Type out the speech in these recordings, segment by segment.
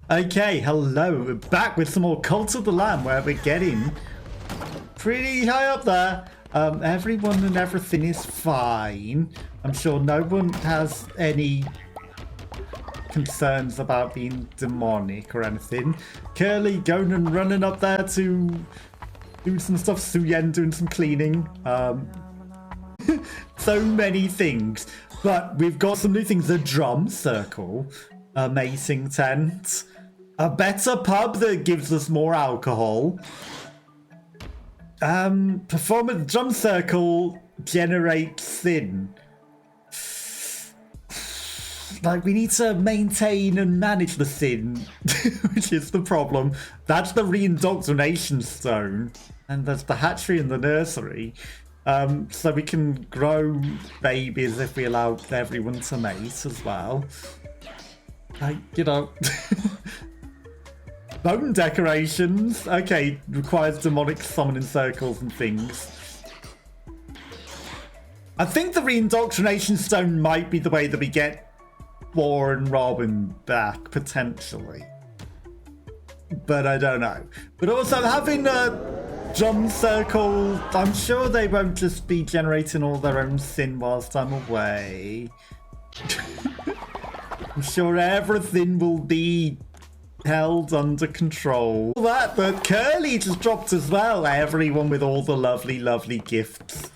Okay, hello. We're back with some more Cult of the Lamb, where we're getting pretty high up there. Everyone and everything is fine. I'm sure no one has any concerns about being demonic or anything. Curly going and running up there to do some stuff. Suyen doing some cleaning. So many things. But we've got some new things. The drum circle. Amazing tent. A better pub that gives us more alcohol. Performance drum circle generates sin. Like, we need to maintain and manage the sin, which is the problem. That's the reindoctrination stone. And there's the hatchery and the nursery. So we can grow babies if we allow everyone to mate as well. Like, you know... Bone decorations. Okay, requires demonic summoning circles and things. I think the reindoctrination stone might be the way that we get War and Robin back, potentially. But I don't know. But also having a drum circle, I'm sure they won't just be generating all their own sin whilst I'm away. I'm sure everything will be held under control. All that, but Curly just dropped as well. Everyone with all the lovely, lovely gifts.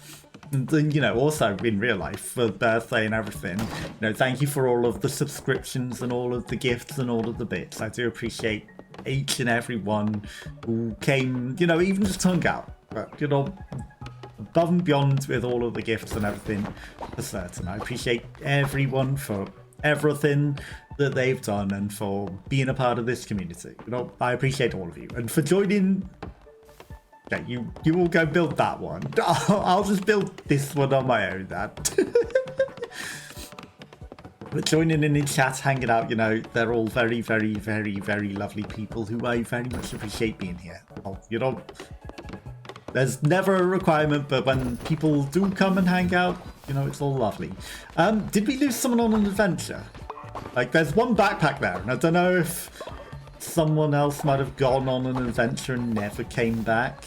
And then, you know, also in real life for birthday and everything. You know, thank you for all of the subscriptions and all of the gifts and all of the bits. I do appreciate each and every one who came, you know, even just hung out. But, you know, above and beyond with all of the gifts and everything for certain. I appreciate everyone for everything that they've done and for being a part of this community. You know, I appreciate all of you. And for joining... Okay, you will go build that one. I'll just build this one on my own, that. But joining in chat, hanging out, you know, they're all very, very, very, very lovely people who I very much appreciate being here. You know, there's never a requirement, but when people do come and hang out, you know, it's all lovely. Did we lose someone on an adventure? Like, there's one backpack there, and I don't know if someone else might have gone on an adventure and never came back.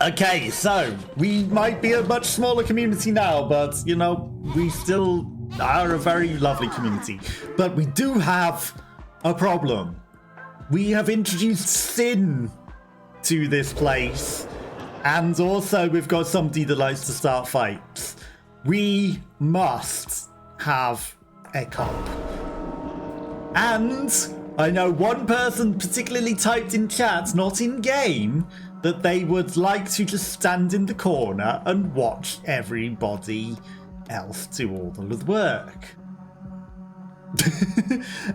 Okay, so we might be a much smaller community now, but, you know, we still are a very lovely community. But we do have a problem. We have introduced sin to this place, and also we've got somebody that likes to start fights. We must have a cop. And I know one person particularly typed in chat, not in game, that they would like to just stand in the corner and watch everybody else do all of the work.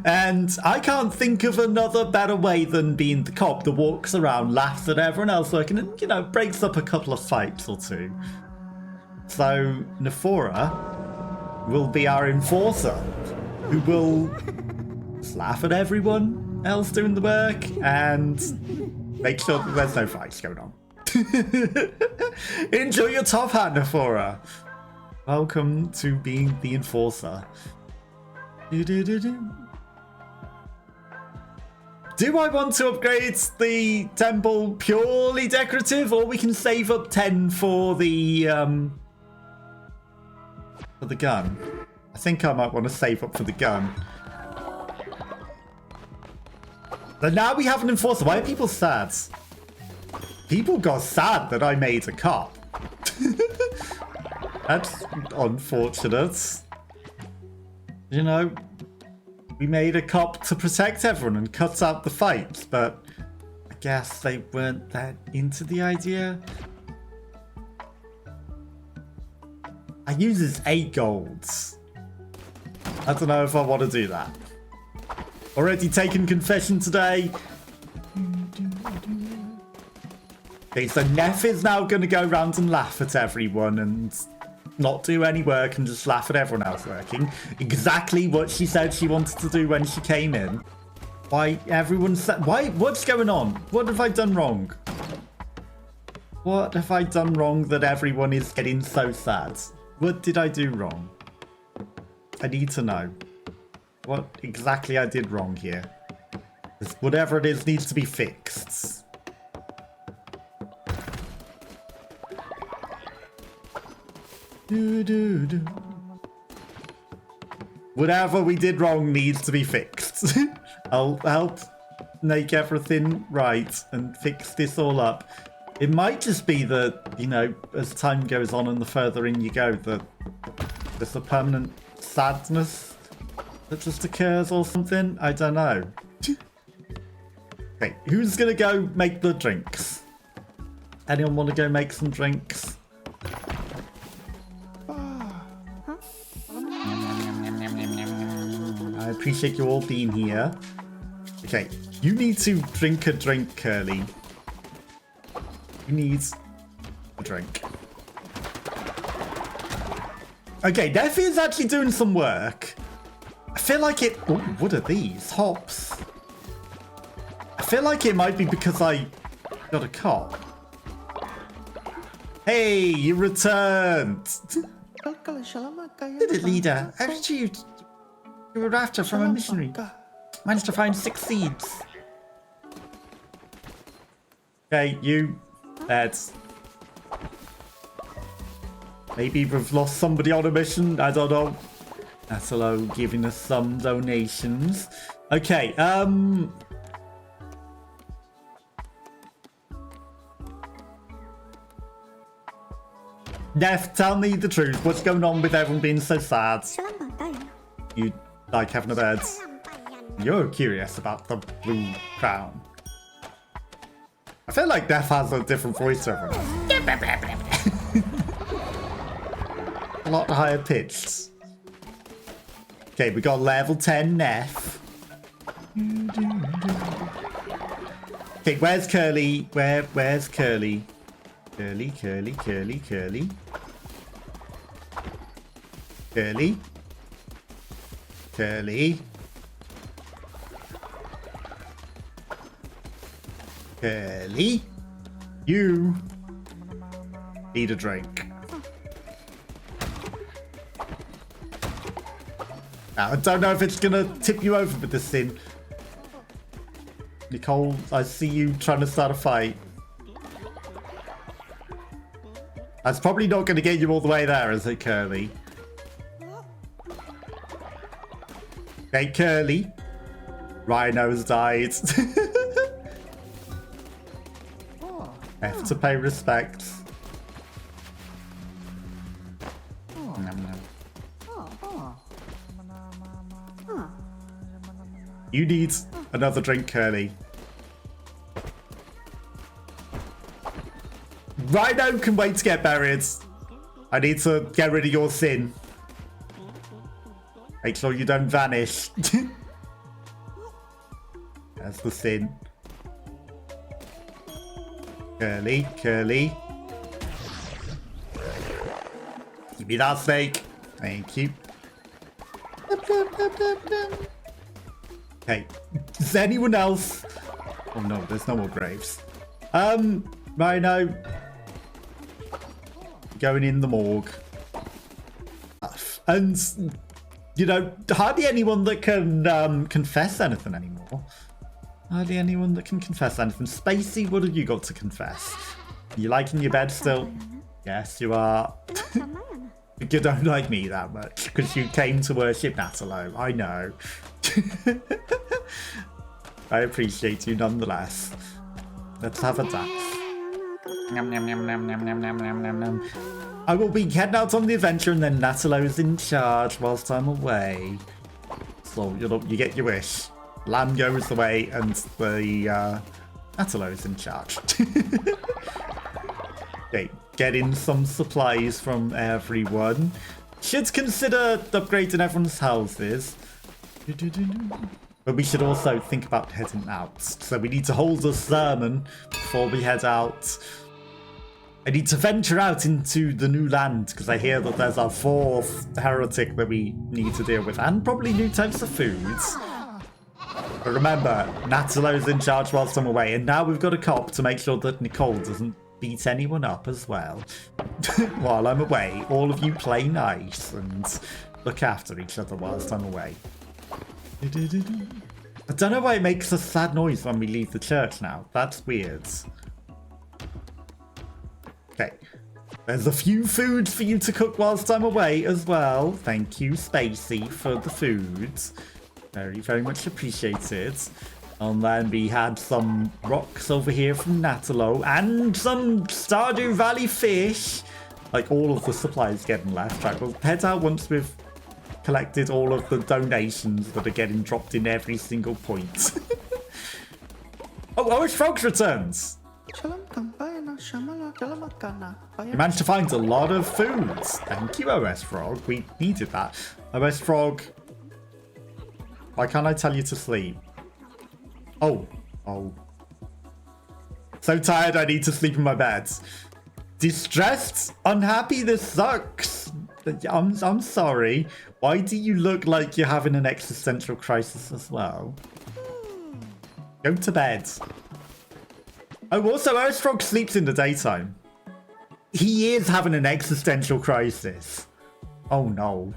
And I can't think of another better way than being the cop that walks around, laughs at everyone else working, and, you know, breaks up a couple of fights or two. So Nephora will be our enforcer, who will laugh at everyone else doing the work and make sure that there's no fights going on. Enjoy your top hat, Nephora. Welcome to being the enforcer. Do I want to upgrade the temple purely decorative, or we can save up 10 for the gun? I think I might want to save up for the gun. But now we have an enforcer. Why are people sad? People got sad that I made a cop. That's unfortunate. You know, we made a cop to protect everyone and cut out the fights, but I guess they weren't that into the idea. I uses 8 golds. I don't know if I want to do that. Already taken confession today. Okay, so Neff is now going to go around and laugh at everyone and not do any work and just laugh at everyone else working. Exactly what she said she wanted to do when she came in. Why everyone said... Why? What's going on? What have I done wrong? What have I done wrong that everyone is getting so sad? What did I do wrong? I need to know. what exactly I did wrong here. Whatever it is needs to be fixed. Whatever we did wrong needs to be fixed. I'll help make everything right and fix this all up. It might just be that, you know, as time goes on and the further in you go, that there's a permanent sadness that just occurs or something. I don't know. Okay, who's gonna go make the drinks? Anyone want to go make some drinks? I appreciate you all being here. Okay, you need to drink a drink, Curly. You need a drink. Okay, Neffy is actually doing some work. I feel like it... Oh, what are these? Hops. I feel like it might be because I got a cop. Hey, you returned. Did it, leader? How did you were after from a missionary. Managed to find 6 seeds. Okay, you. That's... Maybe we've lost somebody on a mission. I don't know. That's hello, giving us some donations. Okay, Neff, tell me the truth. What's going on with everyone being so sad? You like having a bed? You're curious about the blue crown. I feel like Neff has a different voice to everyone else. A lot higher pitched. Okay, we got level 10 Neff. Okay, where's Curly? Where's Curly? Curly. Curly. Curly. You need a drink. Now, I don't know if it's gonna tip you over with this thing. Nicole, I see you trying to start a fight. That's probably not going to get you all the way there, is it, Curly? Okay, Curly. Rhino's died. Have to pay respects. You need another drink, Curly. Rhino can wait to get buried. I need to get rid of your sin. Make sure you don't vanish. That's the sin. Curly. Give me that snake. Thank you. Okay. Is anyone else? Oh no, there's no more graves. Rhino. Going in the morgue. And, you know, hardly anyone that can confess anything anymore. Hardly anyone that can confess anything. Spacey, what have you got to confess? You liking your bed still? Yes, you are. You don't like me that much because you came to worship Natalo. I know. I appreciate you nonetheless. Let's have a dance. Nom, nom, nom, nom, nom, nom, nom, nom, nom, nom. I will be heading out on the adventure and then Natalo's in charge whilst I'm away. So, you know, you get your wish. Lamb goes away and the Natalo's in charge. Okay, getting some supplies from everyone. Should consider upgrading everyone's houses. But we should also think about heading out. So we need to hold a sermon before we head out. I need to venture out into the new land because I hear that there's a 4th heretic that we need to deal with and probably new types of foods. But remember, Natalo's in charge whilst I'm away, and now we've got a cop to make sure that Nicole doesn't beat anyone up as well. While I'm away, all of you play nice and look after each other whilst I'm away. I don't know why it makes a sad noise when we leave the church now. That's weird. Okay. There's a few foods for you to cook whilst I'm away as well. Thank you, Spacey, for the foods. Very, very much appreciated. And then we had some rocks over here from Natalo and some Stardew Valley fish. Like, all of the supplies getting left. Right, we'll head out once we've collected all of the donations that are getting dropped in every single point. Oh, Frogs returns! You managed to find a lot of foods. Thank you, OS Frog. We needed that. OS Frog, why can't I tell you to sleep? Oh. So tired I need to sleep in my bed. Distressed? Unhappy? This sucks. I'm sorry. Why do you look like you're having an existential crisis as well? Go to bed. Oh, also, OS Frog sleeps in the daytime. He is having an existential crisis. Oh, no.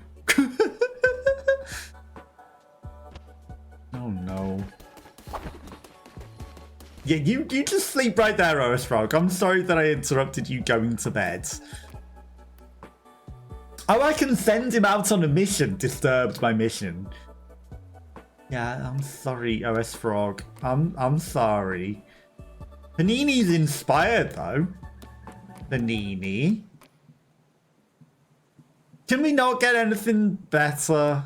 Oh, no. Yeah, you just sleep right there, OS Frog. I'm sorry that I interrupted you going to bed. Oh, I can send him out on a mission. Disturbed my mission. Yeah, I'm sorry, OS Frog. I'm sorry. Panini's inspired, though. Panini. Can we not get anything better?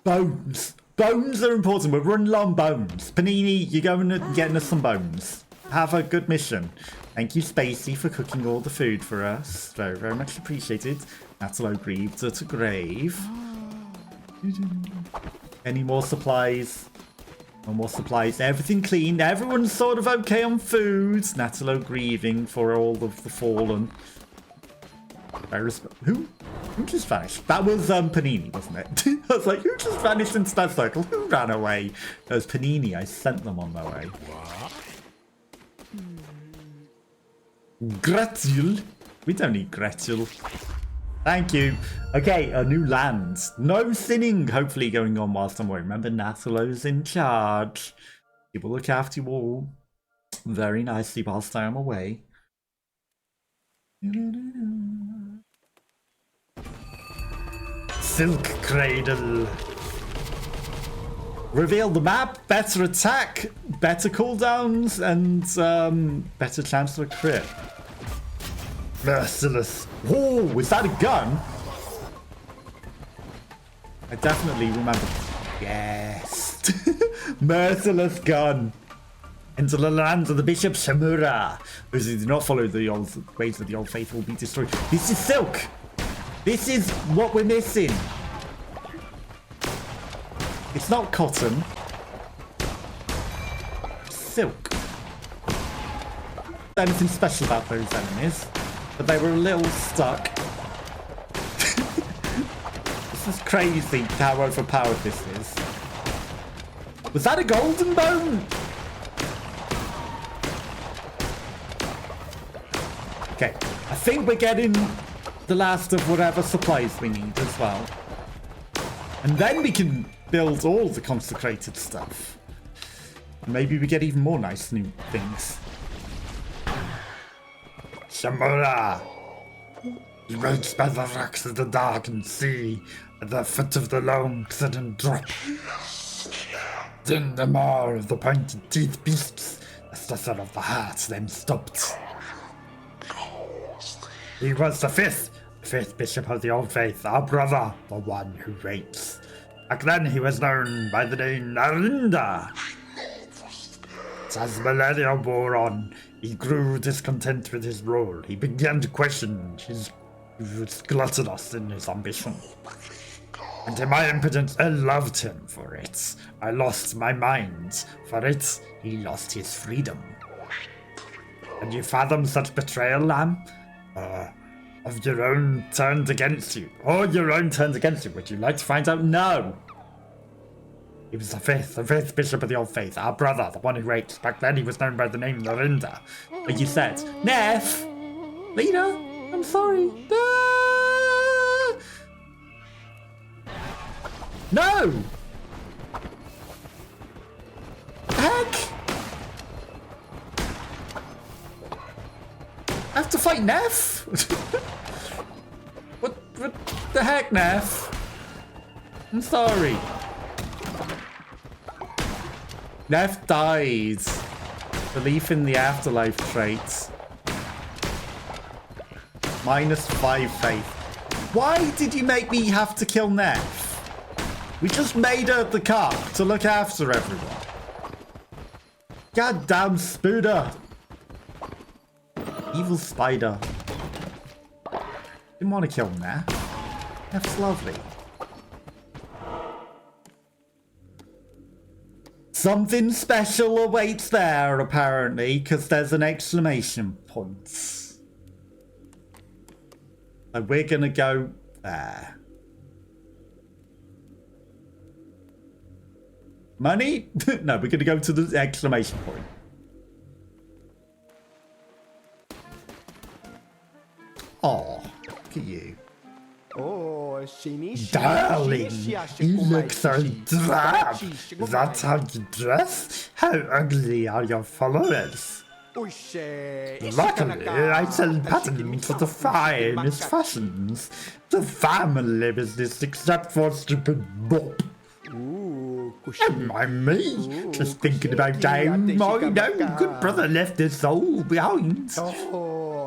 Bones. Bones are important. We're running low on bones. Panini, you're going to getting us some bones. Have a good mission. Thank you, Spacey, for cooking all the food for us. Very, very much appreciated. Natalo grieved to grave. Any more supplies? No more supplies. Everything clean. Everyone's sort of okay on food. Natalo grieving for all of the fallen. Who just vanished? That was Panini, wasn't it? I was like, who just vanished into that circle? Who ran away? That was Panini. I sent them on their way. Gratul. We don't need Gratul. Thank you. Okay, a new land. No sinning, hopefully, going on whilst I'm away. Remember, Natalo's in charge. He will look after you all very nicely whilst I am away. Silk Cradle. Reveal the map, better attack, better cooldowns, and better chance for a crit. Merciless. Oh, is that a gun? I definitely remember. Yes. Merciless gun. Into the lands of the Bishop Shamura. Those who do not follow the old ways of the old faith will be destroyed. This is silk. This is what we're missing. It's not cotton. Silk. Anything special about those enemies, but they were a little stuck. This is crazy how overpowered this is. Was that a golden bone? Okay, I think we're getting the last of whatever supplies we need as well. And then we can build all the consecrated stuff. Maybe we get even more nice new things. Shamura! He waits by the rocks of the darkened sea, at the foot of the long sudden drop. Then the maw of the pointed teeth beasts, the stutter of the heart then stopped. He was the fifth bishop of the old faith, our brother, the one who reigns. Back then he was known by the name Narinda. As millennia wore on, he grew discontent with his role. He began to question he was gluttonous in his ambition. And in my impotence, I loved him for it. I lost my mind. For it, he lost his freedom. Can you fathom such betrayal, Lamb? Of your own turned against you. Or your own turned against you. Would you like to find out? No! He was the fifth bishop of the old faith, our brother, the one who raped. Back then he was known by the name Narinda. But you said, Neff! Lena, I'm sorry. Ah! No! fight Neff? What the heck, Neff? I'm sorry. Neff dies. Belief in the afterlife traits. -5 faith. Why did you make me have to kill Neff? We just made her the cop to look after everyone. Goddamn spooder. Evil spider. Didn't want to kill Neff. Neff's lovely. Something special awaits there, apparently, because there's an exclamation point. So we're going to go there. Money? No, we're going to go to the exclamation point. Oh, look at you. Darling, you look so drab. Is that how you dress? How ugly are your followers? Luckily, I sell patterns for the finest fashions. The family business, except for stupid Bob. Don't mind me. Just thinking about time. My no good brother left his soul behind.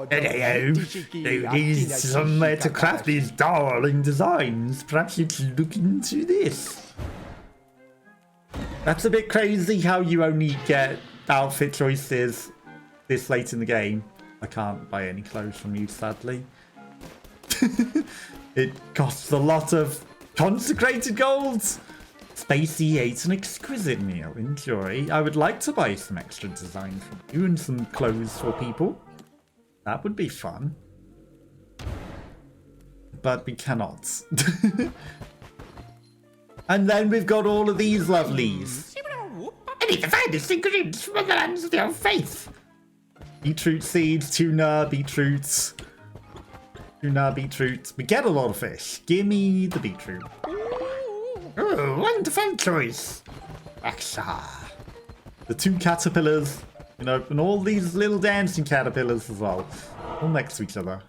Anyhow, who needs somewhere to craft these darling designs? Perhaps you should look into this. That's a bit crazy how you only get outfit choices this late in the game. I can't buy any clothes from you, sadly. It costs a lot of consecrated gold. Spacey ate an exquisite meal. Enjoy. I would like to buy some extra design from you and some clothes for people. That would be fun. But we cannot. And then we've got all of these lovelies. I need to find the ingredients from the lands of your faith. Beetroot seeds, tuna, beetroots. Tuna, beetroot. We get a lot of fish. Give me the beetroot. Oh, wonderful choice. Aksha. The 2 caterpillars, you know, and all these little dancing caterpillars as well. All next to each other.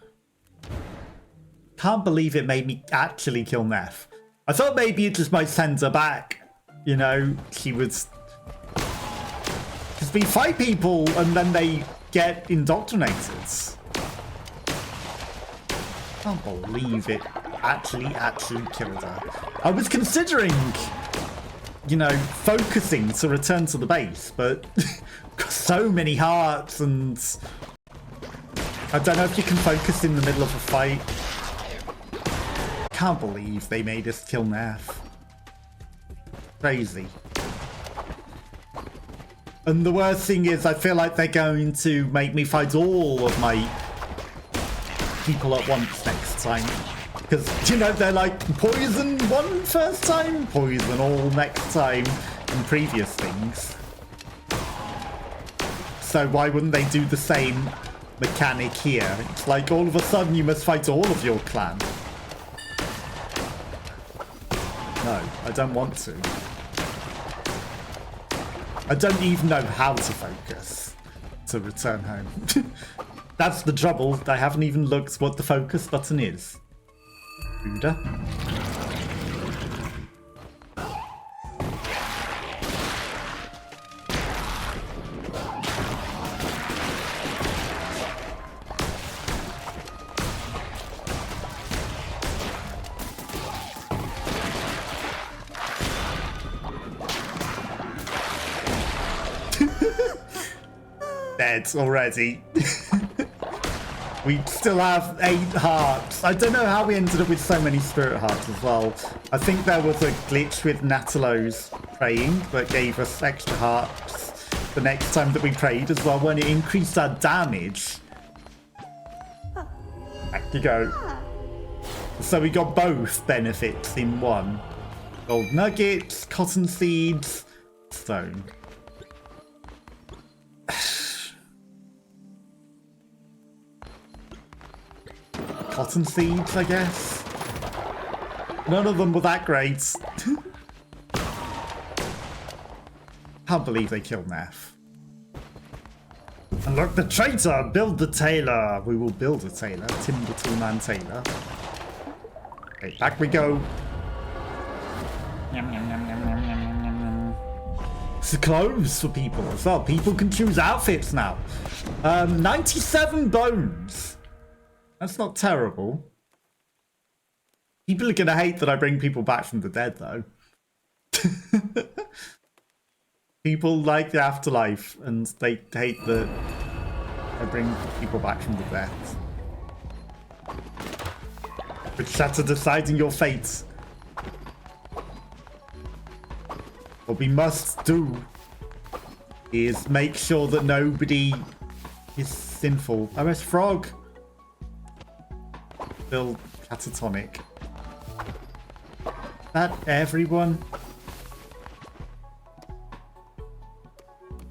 Can't believe it made me actually kill Neff. I thought maybe it just might send her back. You know, she would... Because we fight people and then they get indoctrinated. Can't believe it actually killed her. I was considering, you know, focusing to return to the base, but got so many hearts and I don't know if you can focus in the middle of a fight. Can't believe they made us kill Neff. Crazy. And the worst thing is I feel like they're going to make me fight all of my people at once next time. Because, you know, they're like poison one first time, poison all next time in previous things. So why wouldn't they do the same mechanic here? It's like all of a sudden you must fight all of your clan. No, I don't want to. I don't even know how to focus to return home. That's the trouble. I haven't even looked what the focus button is. Buddha. Dead already. We still have 8 hearts. I don't know how we ended up with so many spirit hearts as well. I think there was a glitch with Natalo's praying that gave us extra hearts the next time that we prayed as well, when it increased our damage. Back you go. So we got both benefits in one. Gold nuggets, cotton seeds, stone. Cotton seeds, I guess. None of them were that great. Can't believe they killed Neff. Unlock the traitor, build the tailor. We will build a tailor, Timber Toolman Tailor. Okay, back we go. It's clothes for people as well. People can choose outfits now. 97 bones. That's not terrible. People are gonna hate that I bring people back from the dead, though. People like the afterlife, and they hate that I bring people back from the dead. Which that's deciding your fate. What we must do is make sure that nobody is sinful. OS Frog. Still catatonic. That everyone.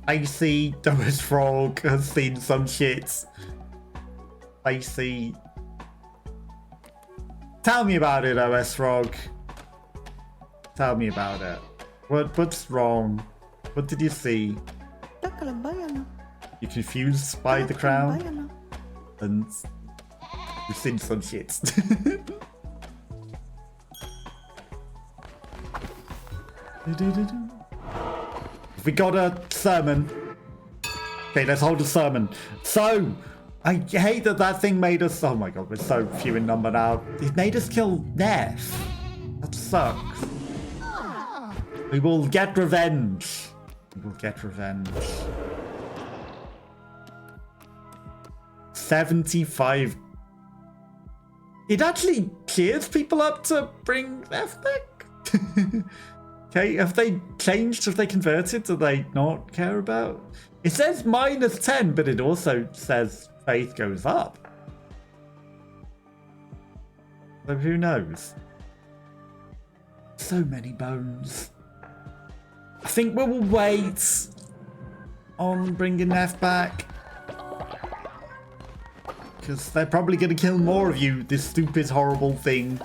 I see OS Frog has seen some shit. I see. Tell me about it, OS Frog. Tell me about it. What's wrong? What did you see? You confused by the crown? And you've seen some shit. We got a sermon. Okay, let's hold a sermon. So, I hate that thing made us... Oh my god, we're so few in number now. It made us kill Neff. That sucks. We will get revenge. We will get revenge. 75. It actually cheers people up to bring Neff back. Okay, have they changed? Have they converted? Do they not care about? It says -10, but it also says faith goes up. So who knows? So many bones. I think we will wait on bringing Neff back. Because they're probably going to kill more of you, this stupid, horrible thing.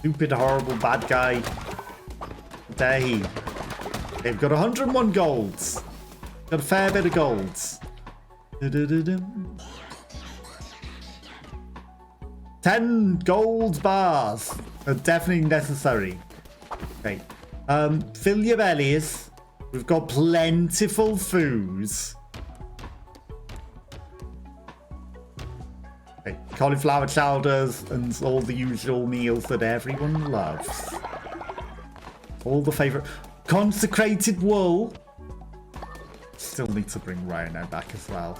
Stupid, horrible, bad guy. Day. They've got 101 golds. Got a fair bit of golds. 10 gold bars are definitely necessary. Okay. Fill your bellies. We've got plentiful foods. Okay. Cauliflower chowders and all the usual meals that everyone loves. All the favourite. Consecrated wool. Still need to bring Rhino back as well.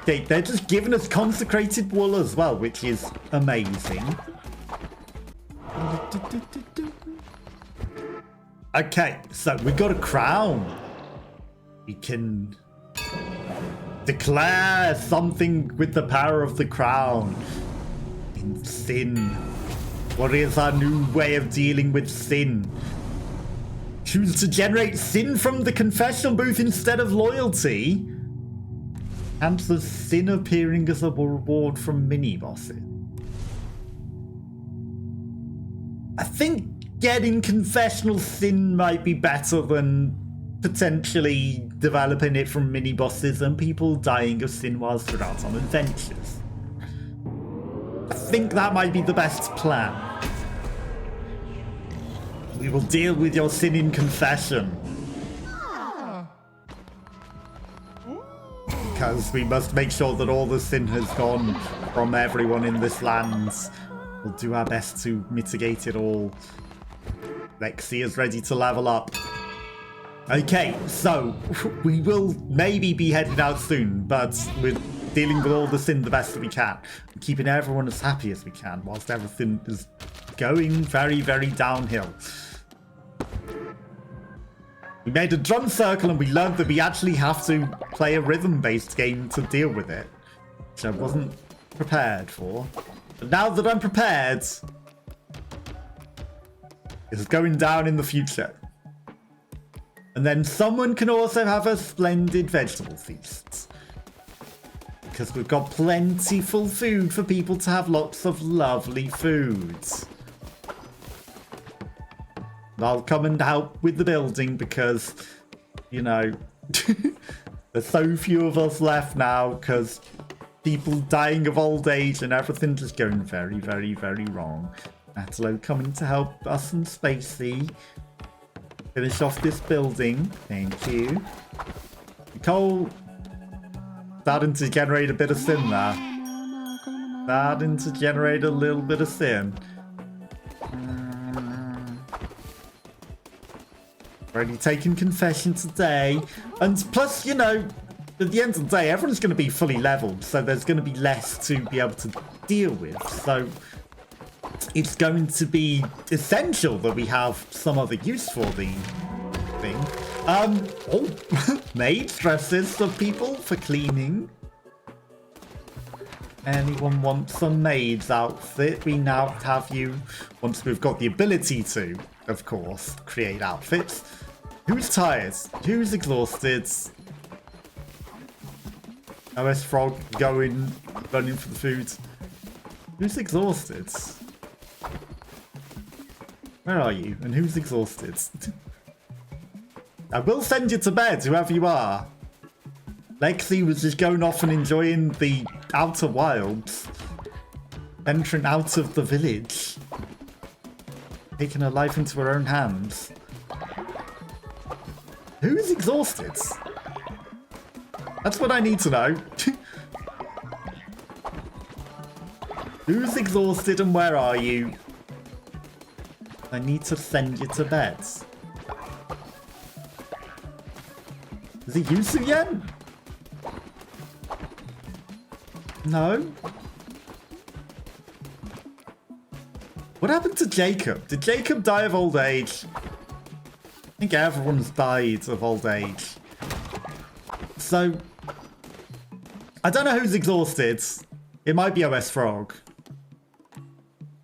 Okay, they're just giving us consecrated wool as well, which is amazing. Okay, so we got a crown. We can declare something with the power of the crown. In sin. What is our new way of dealing with sin? Choose to generate sin from the confessional booth instead of loyalty. And the sin appearing as a reward from mini-bosses. I think getting confessional sin might be better than potentially developing it from mini-bosses and people dying of sin whilst they're out on adventures. I think that might be the best plan. We will deal with your sin in confession. Because we must make sure that all the sin has gone from everyone in this land. We'll do our best to mitigate it all. Lexi is ready to level up. Okay, so we will maybe be heading out soon, but we're dealing with all the sin the best that we can. Keeping everyone as happy as we can whilst everything is going very, very downhill. We made a drum circle and we learned that we actually have to play a rhythm-based game to deal with it, which I wasn't prepared for. But now that I'm prepared, it's going down in the future. And then someone can also have a splendid vegetable feast. Because we've got plentiful food for people to have lots of lovely foods. I'll come and help with the building because, you know, There's so few of us left now because people dying of old age and everything just going very, very, very wrong. Atlo coming to help us and Spacey. Finish off this building. Thank you. Nicole starting to generate a bit of sin there. Starting to generate a little bit of sin. Already taking confession today. And plus, you know, at the end of the day, everyone's going to be fully leveled. So there's going to be less to be able to deal with. So it's going to be essential that we have some other use for the thing. Made dresses of people for cleaning. Anyone want some maid's outfit? We now have you, once we've got the ability to, of course, create outfits. Who's tired? Who's exhausted? OS Frog going, running for the food. Who's exhausted? Where are you? And who's exhausted? I will send you to bed, whoever you are. Lexi was just going off and enjoying the outer wilds. Venturing out of the village. Taking her life into her own hands. Who is exhausted? That's what I need to know. Who's exhausted and where are you? I need to send you to bed. Is it Yusu yet? No? What happened to Jacob? Did Jacob die of old age? I think everyone's died of old age. So, I don't know who's exhausted. It might be OS Frog.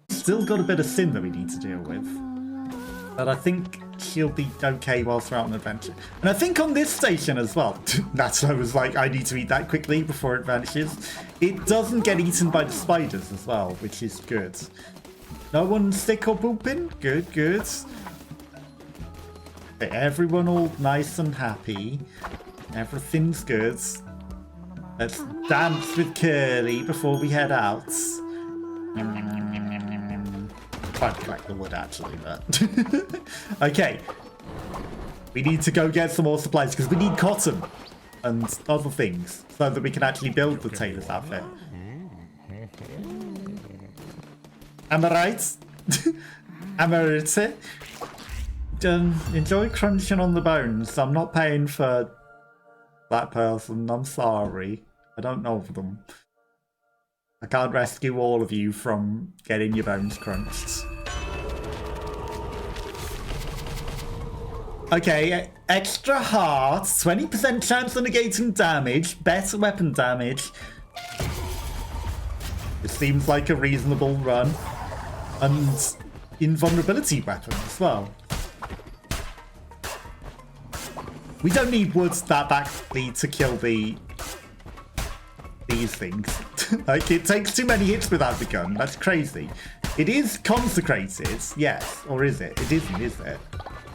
Still got a bit of sin that we need to deal with. But I think she'll be okay whilst we're out on an adventure. And I think on this station as well, Natsuo was like, I need to eat that quickly before it vanishes. It doesn't get eaten by the spiders as well, which is good. No one sick or pooping? Good, good. Okay, everyone all nice and happy. Everything's good. Let's dance with Curly before we head out. Quite collect the wood actually, but okay. We need to go get some more supplies because we need cotton and other things so that we can actually build the tailor's outfit. Am I right? Am I right? Enjoy crunching on the bones. I'm not paying for that person. I'm sorry. I don't know them. I can't rescue all of you from getting your bones crunched. Okay, extra heart, 20% chance of negating damage, better weapon damage. It seems like a reasonable run. And invulnerability weapon as well. We don't need wood that badly to kill these things. Like, it takes too many hits without the gun. That's crazy. It is consecrated, yes. Or is it? It isn't, is it?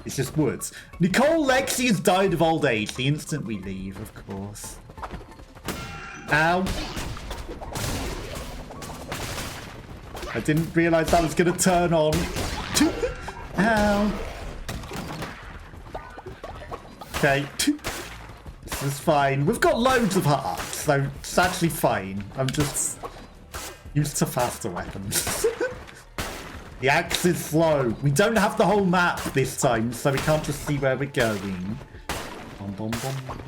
It's just woods. Nicole Lexi has died of old age the instant we leave, of course. Ow. I didn't realise that was going to turn on. Ow. Okay. This is fine. We've got loads of hearts, so it's actually fine. I'm just used to faster weapons. The axe is slow. We don't have the whole map this time, so we can't just see where we're going. Bom, bom, bom.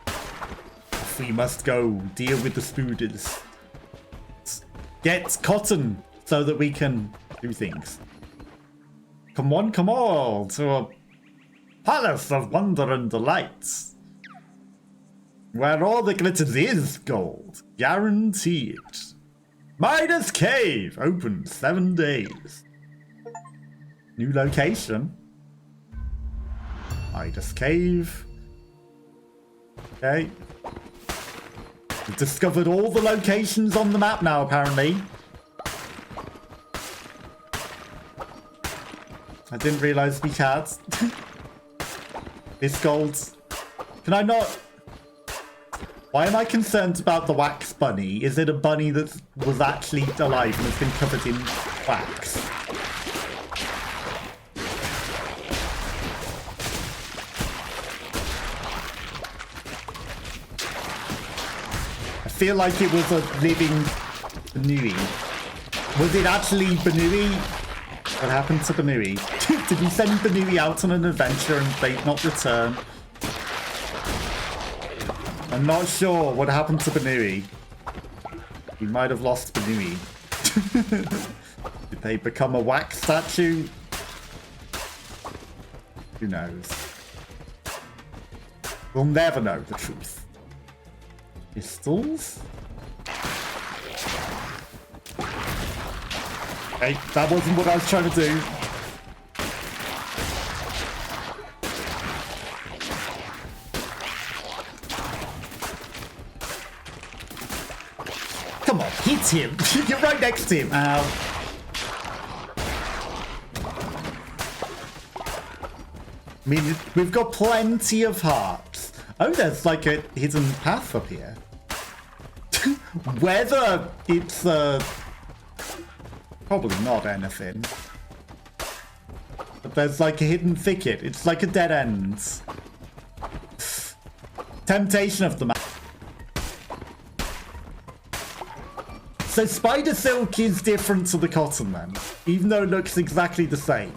Off we must go. Deal with the spooders. Get cotton so that we can do things. Come on, to a palace of wonder and delight. Where all that glitters is gold. Guaranteed. Midas Cave. Open 7 days. New location. Midas Cave. Okay. We've discovered all the locations on the map now, apparently. I didn't realise we had. This gold Can I not... Why am I concerned about the wax bunny? Is it a bunny that was actually alive and has been covered in wax? I feel like it was a living Banui. Was it actually Banui? What happened to Banui? Did we send Banui out on an adventure and they not return? I'm not sure what happened to Banui. We might have lost Banui. Did they become a wax statue? Who knows? We'll never know the truth. Pistols? Hey, that wasn't what I was trying to do. Come on, hit him. You're right next to him. Ow. I mean, we've got plenty of hearts. Oh, there's like a hidden path up here. Whether it's probably not anything. But there's like a hidden thicket. It's like a dead end. Temptation of the map. So spider silk is different to the cotton then, even though it looks exactly the same.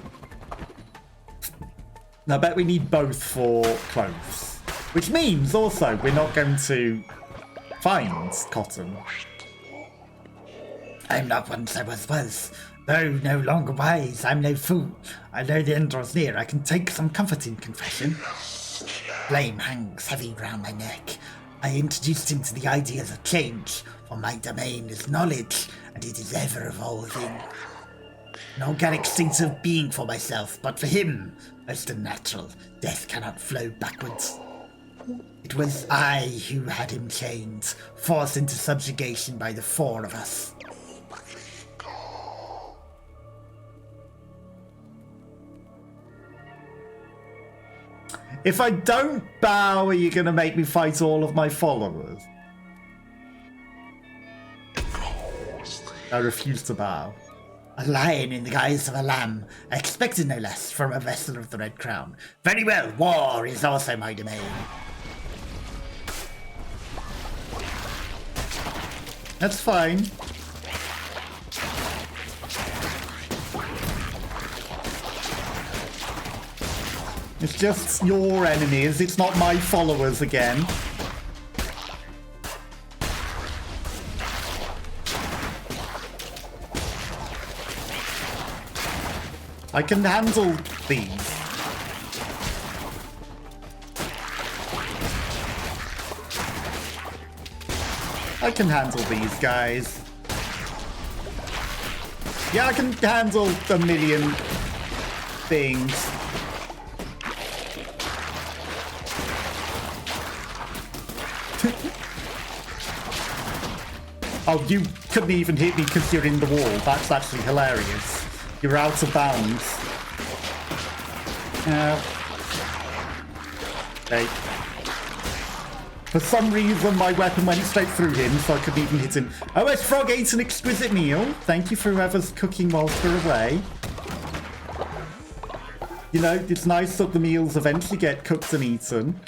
I bet we need both for clothes. Which means also we're not going to find cotton. I'm not once I was. Though no longer wise, I'm no fool. I know the end draws near, I can take some comfort in confession. Flame hangs heavy round my neck. I introduced him to the ideas of change, for my domain is knowledge, and it is ever evolving. An organic state of being for myself, but for him, most unnatural. Death cannot flow backwards. It was I who had him chained, forced into subjugation by the four of us. If I don't bow, are you going to make me fight all of my followers? I refuse to bow. A lion in the guise of a lamb. I expected no less from a vessel of the Red Crown. Very well, war is also my domain. That's fine. It's just your enemies, it's not my followers again. I can handle these. I can handle these guys. Yeah, I can handle a million things. Oh, you couldn't even hit me because you're in the wall. That's actually hilarious. You're out of bounds. Okay. For some reason, my weapon went straight through him, so I couldn't even hit him. OS Frog ate an exquisite meal. Thank you for whoever's cooking whilst we're away. You know, it's nice that the meals eventually get cooked and eaten.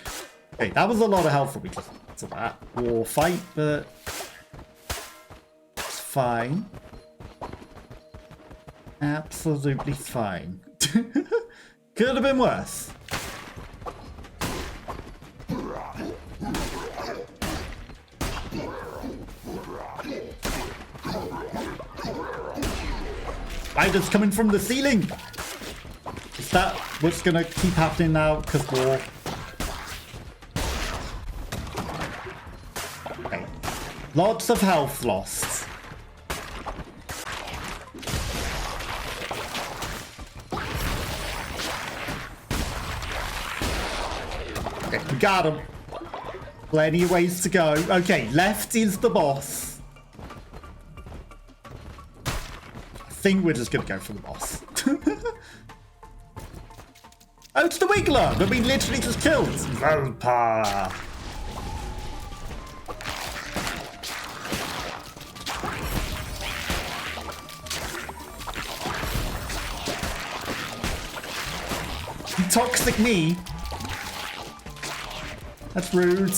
Okay, that was a lot of health for me just to that war fight, but it's fine. Absolutely fine. Could have been worse. Spiders coming from the ceiling. Is that what's gonna keep happening now? Because war. Okay. Lots of health lost. Okay, we got him. Plenty of ways to go. Okay, left is the boss. I think we're just gonna go for the boss. Oh, it's the Wiggler that we literally just killed. Volpa. You toxic me. That's rude.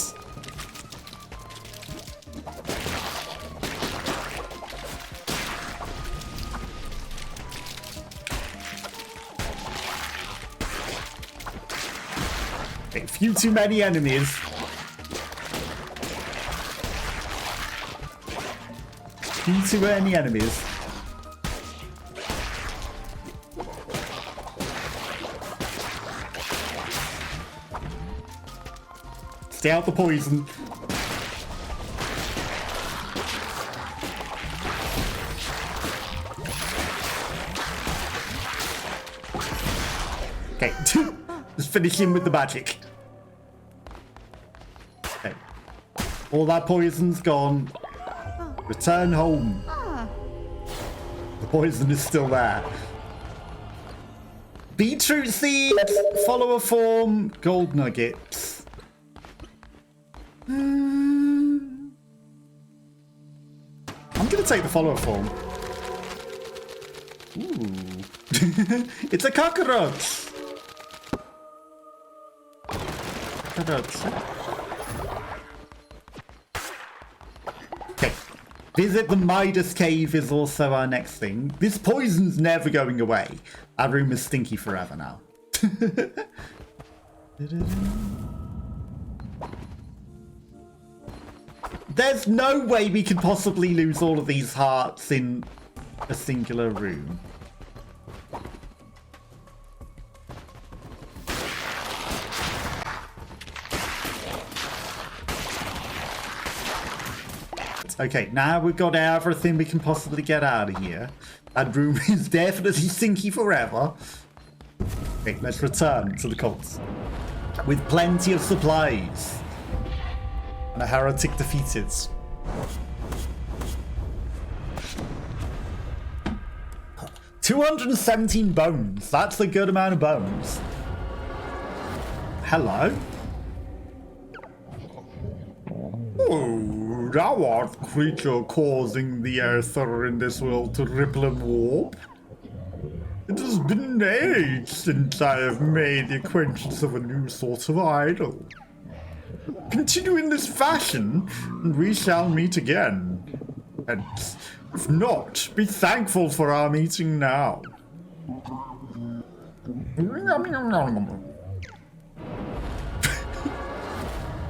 A few too many enemies. Few too many enemies. Stay out the poison. Okay, just finish him with the magic. Okay. All that poison's gone. Return home. The poison is still there. Beetroot seeds, follower form, gold nuggets. I'm gonna take the follower form. Ooh. It's a cockroach. Okay. Visit the Midas Cave is also our next thing. This poison's never going away. Our room is stinky forever now. There's no way we could possibly lose all of these hearts in a singular room. Okay, now we've got everything we can possibly get out of here. That room is definitely stinky forever. Okay, let's return to the cults. With plenty of supplies. And a heretic defeated. $217 bones. That's a good amount of bones. Hello? Oh, thou art creature causing the ether in this world to ripple and warp. It has been age since I have made the acquaintance of a new sort of idol. Continue in this fashion, and we shall meet again. And if not, be thankful for our meeting now.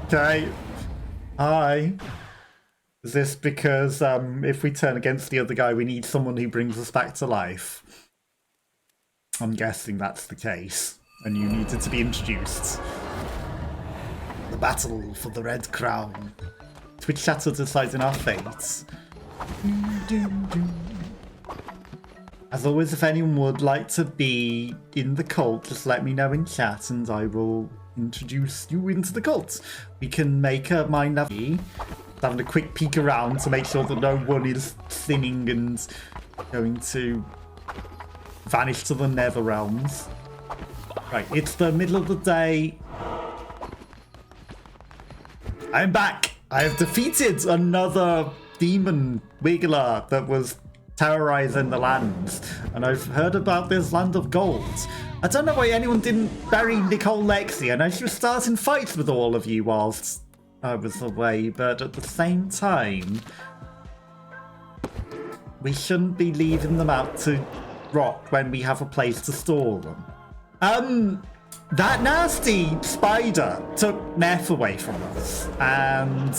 Okay. Hi. Is this because if we turn against the other guy, we need someone who brings us back to life? I'm guessing that's the case, and you needed to be introduced. The battle for the Red Crown. Twitch chatter deciding our fates. As always, if anyone would like to be in the cult, just let me know in chat and I will introduce you into the cult. We can make a mind up, having a quick peek around to make sure that no one is sinning and going to vanish to the nether realms. Right, it's the middle of the day. I'm back! I have defeated another demon wiggler that was terrorizing the lands. And I've heard about this land of gold. I don't know why anyone didn't bury Nicole Lexi. I know she was starting fights with all of you whilst I was away, but at the same time, we shouldn't be leaving them out to rot when we have a place to store them. That nasty spider took Neff away from us, and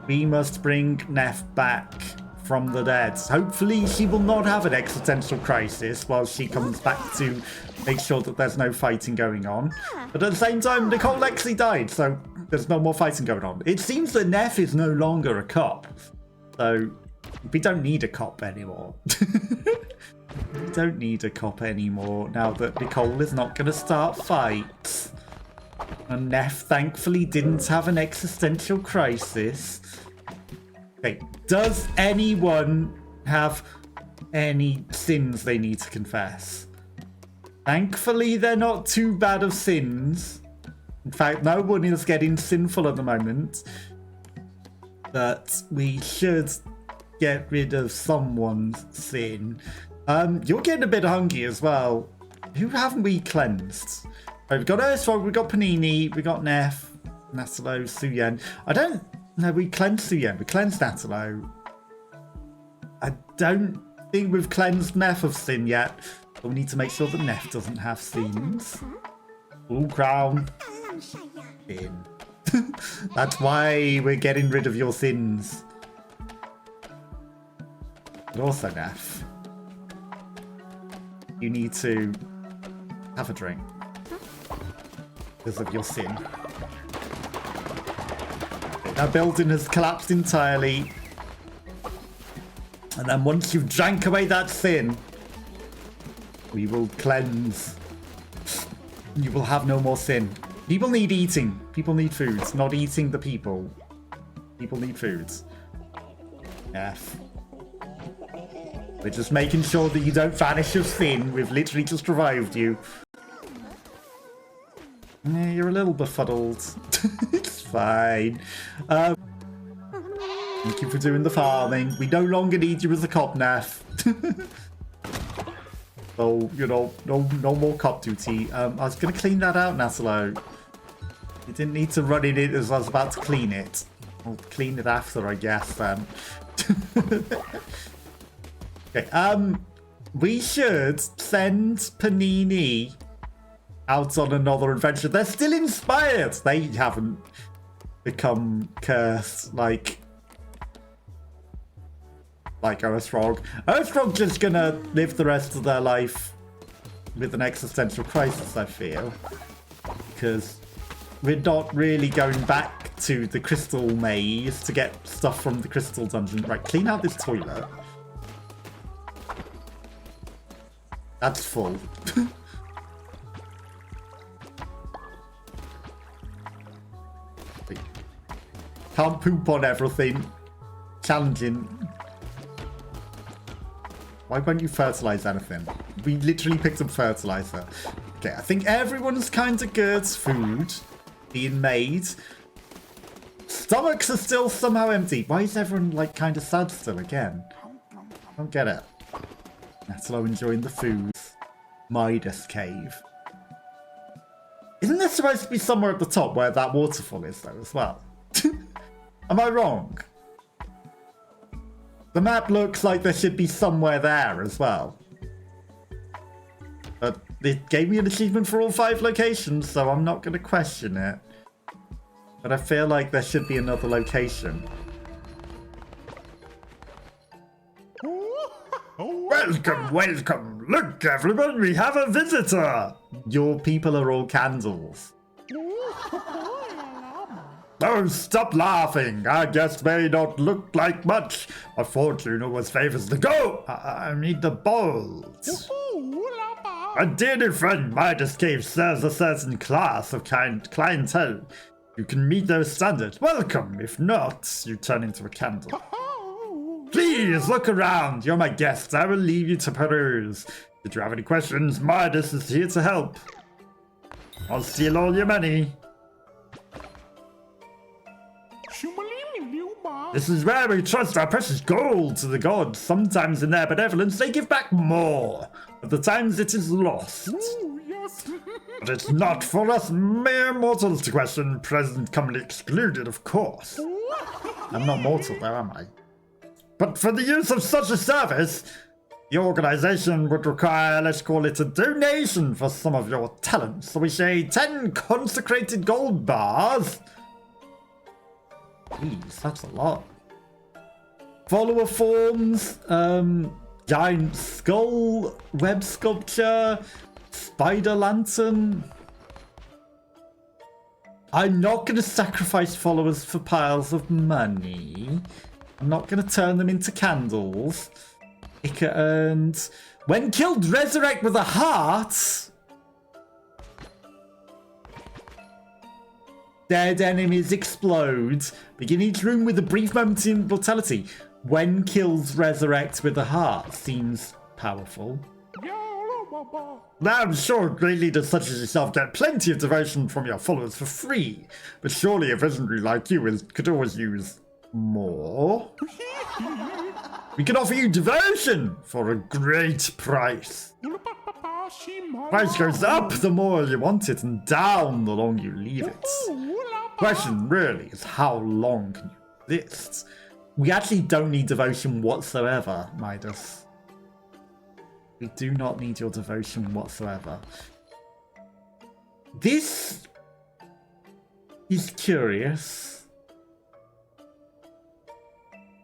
we must bring Neff back from the dead. Hopefully she will not have an existential crisis while she comes back to make sure that there's no fighting going on. But at the same time, Nicole Lexi died, so there's no more fighting going on. It seems that Neff is no longer a cop, so we don't need a cop anymore. We don't need a cop anymore now that Nicole is not going to start fights. And Neff thankfully didn't have an existential crisis. Okay, does anyone have any sins they need to confess? Thankfully, they're not too bad of sins. In fact, no one is getting sinful at the moment. But we should get rid of someone's sin. You're getting a bit hungry as well. Who haven't we cleansed? Right, we've got Earthfrog, we've got Panini, we've got Neff, Natalo, Suyen. I don't know, we cleansed Suyen, we cleansed Natalo. I don't think we've cleansed Neff of sin yet. But we need to make sure that Neff doesn't have sins. Ooh, crown. Sin. That's why we're getting rid of your sins. But also, Neff, you need to have a drink because of your sin. Our building has collapsed entirely. And then once you've drank away that sin, we will cleanse. You will have no more sin. People need eating. People need food. Not eating the people. People need food. F. We're just making sure that you don't vanish of sin. We've literally just revived you. Yeah, you're a little befuddled. It's fine. Thank you for doing the farming. We no longer need you as a cop, Neff. So, you know, no more cop duty. I was going to clean that out, Natalo. You didn't need to run in it as I was about to clean it. I'll clean it after, I guess, then. Okay, we should send Panini out on another adventure. They're still inspired. They haven't become cursed like Earthfrog. Earthfrog's just gonna live the rest of their life with an existential crisis, I feel. Because we're not really going back to the crystal maze to get stuff from the crystal dungeon. Right, clean out this toilet. That's full. Can't poop on everything. Challenging. Why won't you fertilize anything? We literally picked up fertilizer. Okay, I think everyone's kind of good. Food being made. Stomachs are still somehow empty. Why is everyone like kind of sad still again? I don't get it. Natalo enjoying the food. Midas Cave. Isn't there supposed to be somewhere at the top where that waterfall is though as well? Am I wrong? The map looks like there should be somewhere there as well. But it gave me an achievement for all 5 locations, so I'm not going to question it. But I feel like there should be another location. Welcome, welcome. Look, everyone, we have a visitor. Your people are all candles. Oh, stop laughing. Our guest may not look like much. A fortune always favors the go. I need the bowls. A dear friend, Midas Cave serves a certain class of clientele. You can meet those standards. Welcome. If not, you turn into a candle. Please look around. You're my guest. I will leave you to peruse. If you have any questions, Midas is here to help. I'll steal all your money. This is where we trust our precious gold to the gods. Sometimes in their benevolence they give back more. Other times it is lost. Ooh, yes. But it's not for us mere mortals to question, present company excluded, of course. I'm not mortal though, am I? But for the use of such a service, the organization would require, let's call it a donation for some of your talents. So we say 10 consecrated gold bars. Jeez, that's a lot. Follower forms, giant skull, web sculpture, spider lantern. I'm not going to sacrifice followers for piles of money. I'm not going to turn them into candles. Ica earned, when killed, resurrect with a heart. Dead enemies explode. Begin each room with a brief moment in brutality. When kills resurrect with a heart. Seems powerful. Now I'm sure great leaders such as yourself get plenty of devotion from your followers for free, but surely a visionary like you could always use more. We can offer you devotion for a great price. Price goes up the more you want it, and down the longer you leave it. Question really is how long can you resist? We actually don't need devotion whatsoever, Midas. We do not need your devotion whatsoever. This is curious.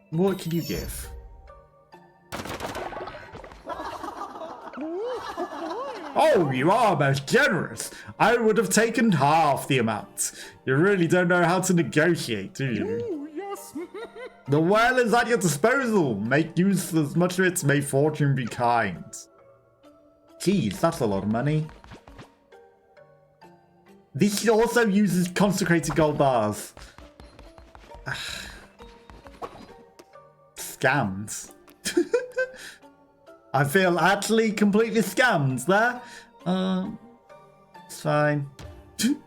What can you give? Oh, you are most generous. I would have taken half the amount. You really don't know how to negotiate, do you? Yes. The well is at your disposal. Make use as much of it, may fortune be kind. Jeez, that's a lot of money. This also uses consecrated gold bars. Scammed. I feel actually completely scammed there. It's fine.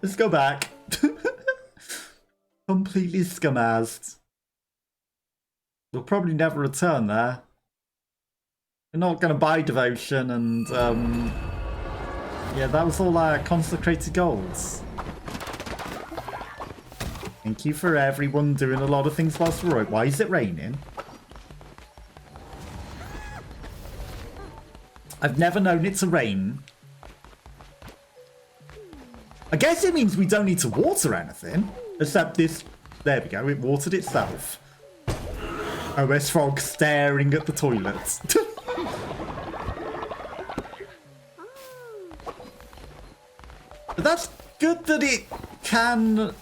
Let's go back. Completely scamazzed. We'll probably never return there. We're not going to buy devotion and, yeah, that was all our consecrated golds. Thank you for everyone doing a lot of things whilst we're out. Why is it raining? I've never known it to rain. I guess it means we don't need to water anything. Except this... There we go, it watered itself. OS Frog staring at the toilets. But that's good that it can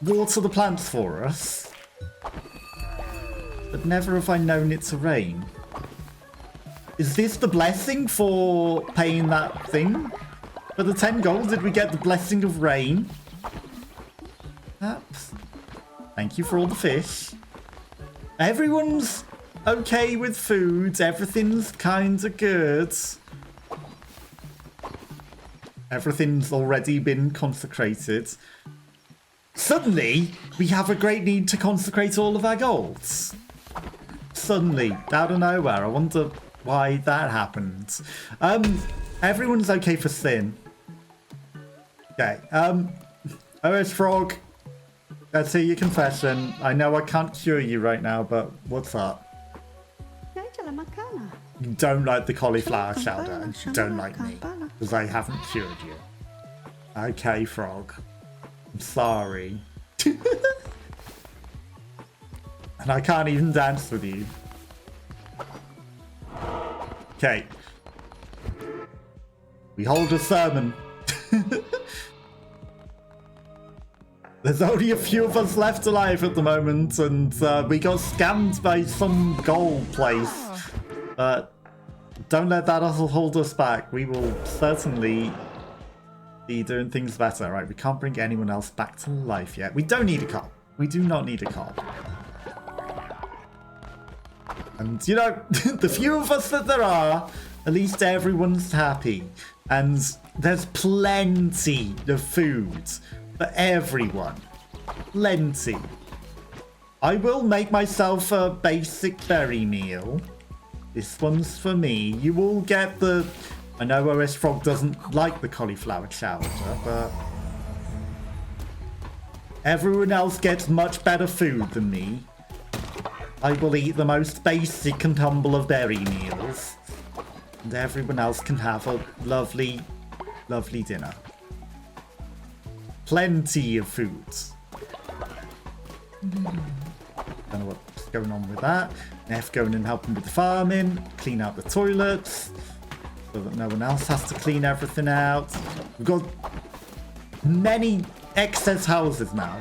water the plants for us. But never have I known it to rain. Is this the blessing for paying that thing? For the 10 gold, did we get the blessing of rain? Perhaps. Thank you for all the fish. Everyone's okay with food. Everything's kind of good. Everything's already been consecrated. Suddenly, we have a great need to consecrate all of our golds. Suddenly, out of nowhere. I wonder why that happened. Everyone's okay for sin. Okay, OS Frog, let's hear your confession. I know I can't cure you right now, but what's up? You don't like the cauliflower chowder, and you don't like me, because I haven't cured you. Okay, Frog. I'm sorry. And I can't even dance with you. Okay. We hold a sermon. There's only a few of us left alive at the moment, and we got scammed by some gold place. But don't let that hold us back. We will certainly be doing things better. Right, we can't bring anyone else back to life yet. We don't need a cop. We do not need a cop. And, you know, the few of us that there are, at least everyone's happy. And there's plenty of food for everyone. Plenty. I will make myself a basic berry meal. This one's for me. You will get the... I know OS Frog doesn't like the cauliflower chowder, but... everyone else gets much better food than me. I will eat the most basic and humble of berry meals. And everyone else can have a lovely, lovely dinner. Plenty of food. Don't know what's going on with that. Neff going and helping with the farming. Clean out the toilets. So that no one else has to clean everything out. We've got many excess houses now.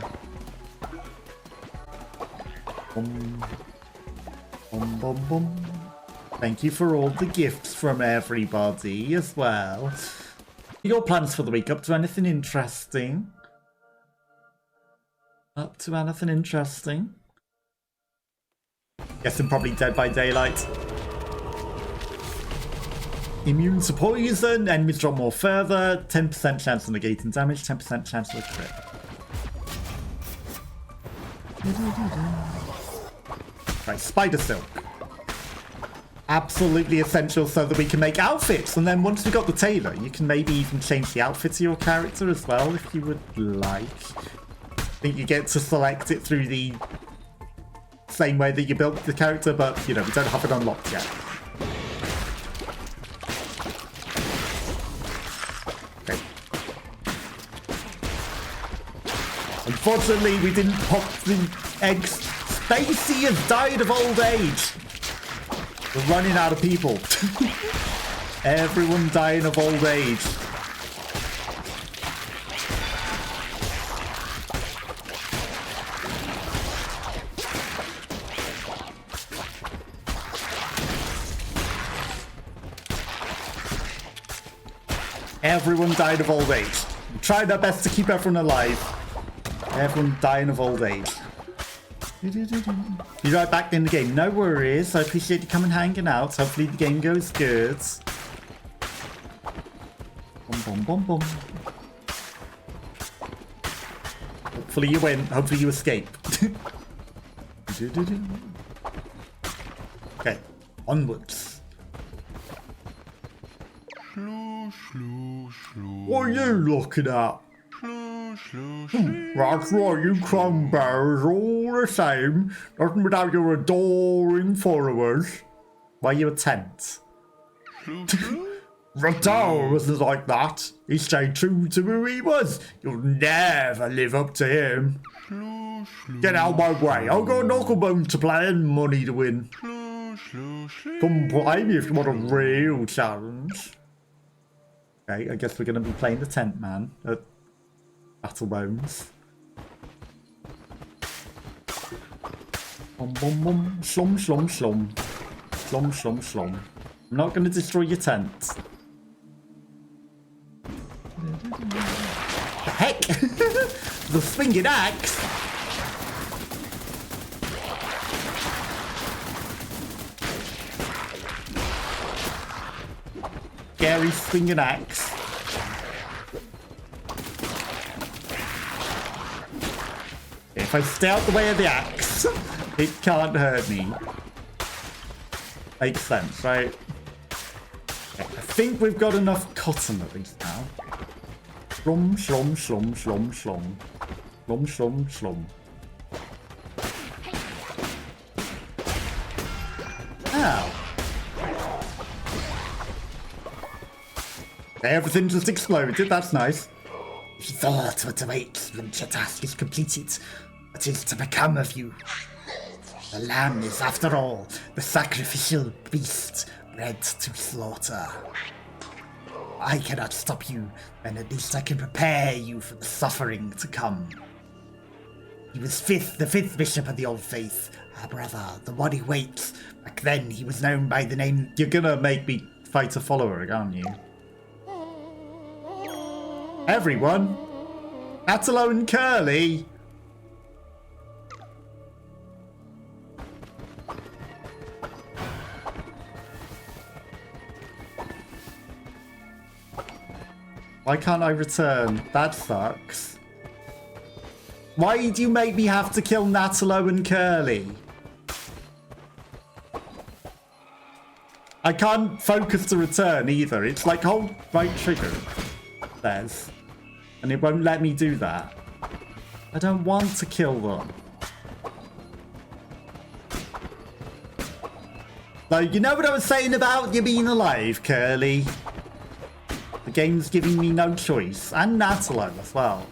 Boom. Boom, boom, boom. Thank you for all the gifts from everybody as well. Your plans for the week? Up to anything interesting? Up to anything interesting? Guessing probably Dead by Daylight. Immune to poison, enemies drop more further, 10% chance of negating damage, 10% chance of a crit. Right, spider silk. Absolutely essential so that we can make outfits, and then once we got the tailor, you can maybe even change the outfit to your character as well if you would like. I think you get to select it through the same way that you built the character, but you know, we don't have it unlocked yet. Okay. Unfortunately, we didn't pop the eggs. Spacey has died of old age. We're running out of people. Everyone dying of old age. Everyone died of old age. We tried our best to keep everyone alive. Everyone dying of old age. Be right back in the game. No worries. I appreciate you coming hanging out. Hopefully the game goes good. Boom, boom, boom, boom. Hopefully you win. Hopefully you escape. Okay, onwards. What are you looking at? That's right, you crumb bearers all the same. Nothing without your adoring followers. Why are you a tent? Ratal wasn't like that. He stayed true to who he was. You'll never live up to him. Get out of my way. I've got knucklebone to play and money to win. Come play me if you want a real challenge. Okay, I guess we're going to be playing the tent man at Battle Bones. Bum bum bum. Slum slum slum. Slum slum slum. I'm not going to destroy your tent. The heck? The swinging axe? Scary swinging axe. If I stay out the way of the axe, it can't hurt me. Makes sense, right? Okay, I think we've got enough cotton at least now. Slum, slum, slum, slum, slum. Slum, slum, slum. Ow. Everything just exploded, that's nice. You thought what awaits once your task is completed. What is to become of you? The lamb is, after all, the sacrificial beast bred to slaughter. I cannot stop you, and at least I can prepare you for the suffering to come. He was the fifth bishop of the Old Faith, our brother, the one who waits. Back then, he was known by the name... You're gonna make me fight a follower, aren't you? Everyone! Atalo and Curly! Why can't I return? That sucks. Why do you make me have to kill Natalo and Curly? I can't focus to return either. It's like hold right trigger. There's. And it won't let me do that. I don't want to kill them. Like, you know what I was saying about you being alive, Curly? The game's giving me no choice. And Natalo as well.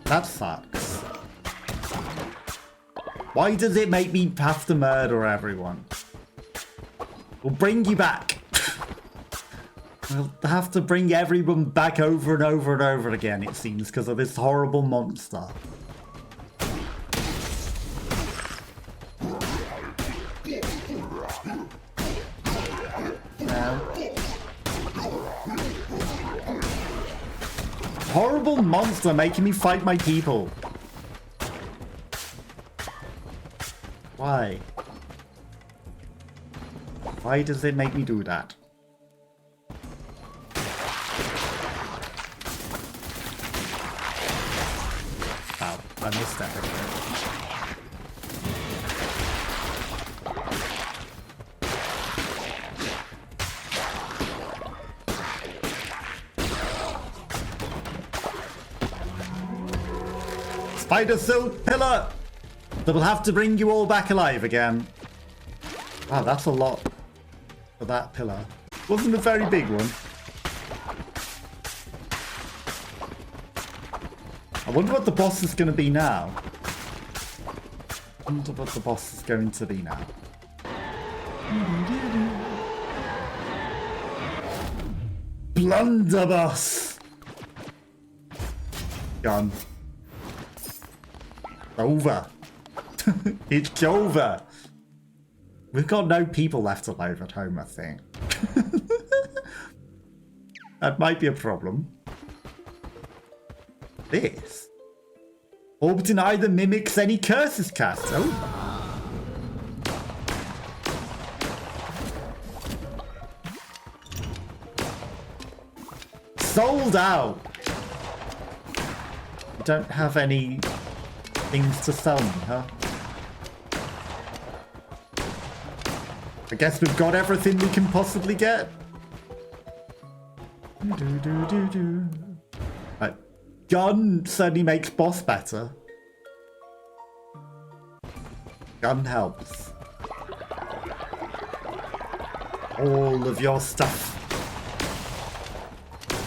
That sucks. Why does it make me have to murder everyone? We'll bring you back. We'll have to bring everyone back over and over and over again, it seems, because of this horrible monster. Horrible monster making me fight my people. Why? Why does it make me do that? Wow, I missed that. Spider silk pillar that will have to bring you all back alive again. Wow, that's a lot for that pillar. Wasn't a very big one. I wonder what the boss is going to be now. I wonder what the boss is going to be now. Blunderbuss! Gone. Over. It's over. We've got no people left alive at home, I think. That might be a problem. This. Orbiting either mimics any curses cast. Oh. Sold out. You don't have any things to sell me, huh? I guess we've got everything we can possibly get. Right. Gun certainly makes boss better. Gun helps. All of your stuff.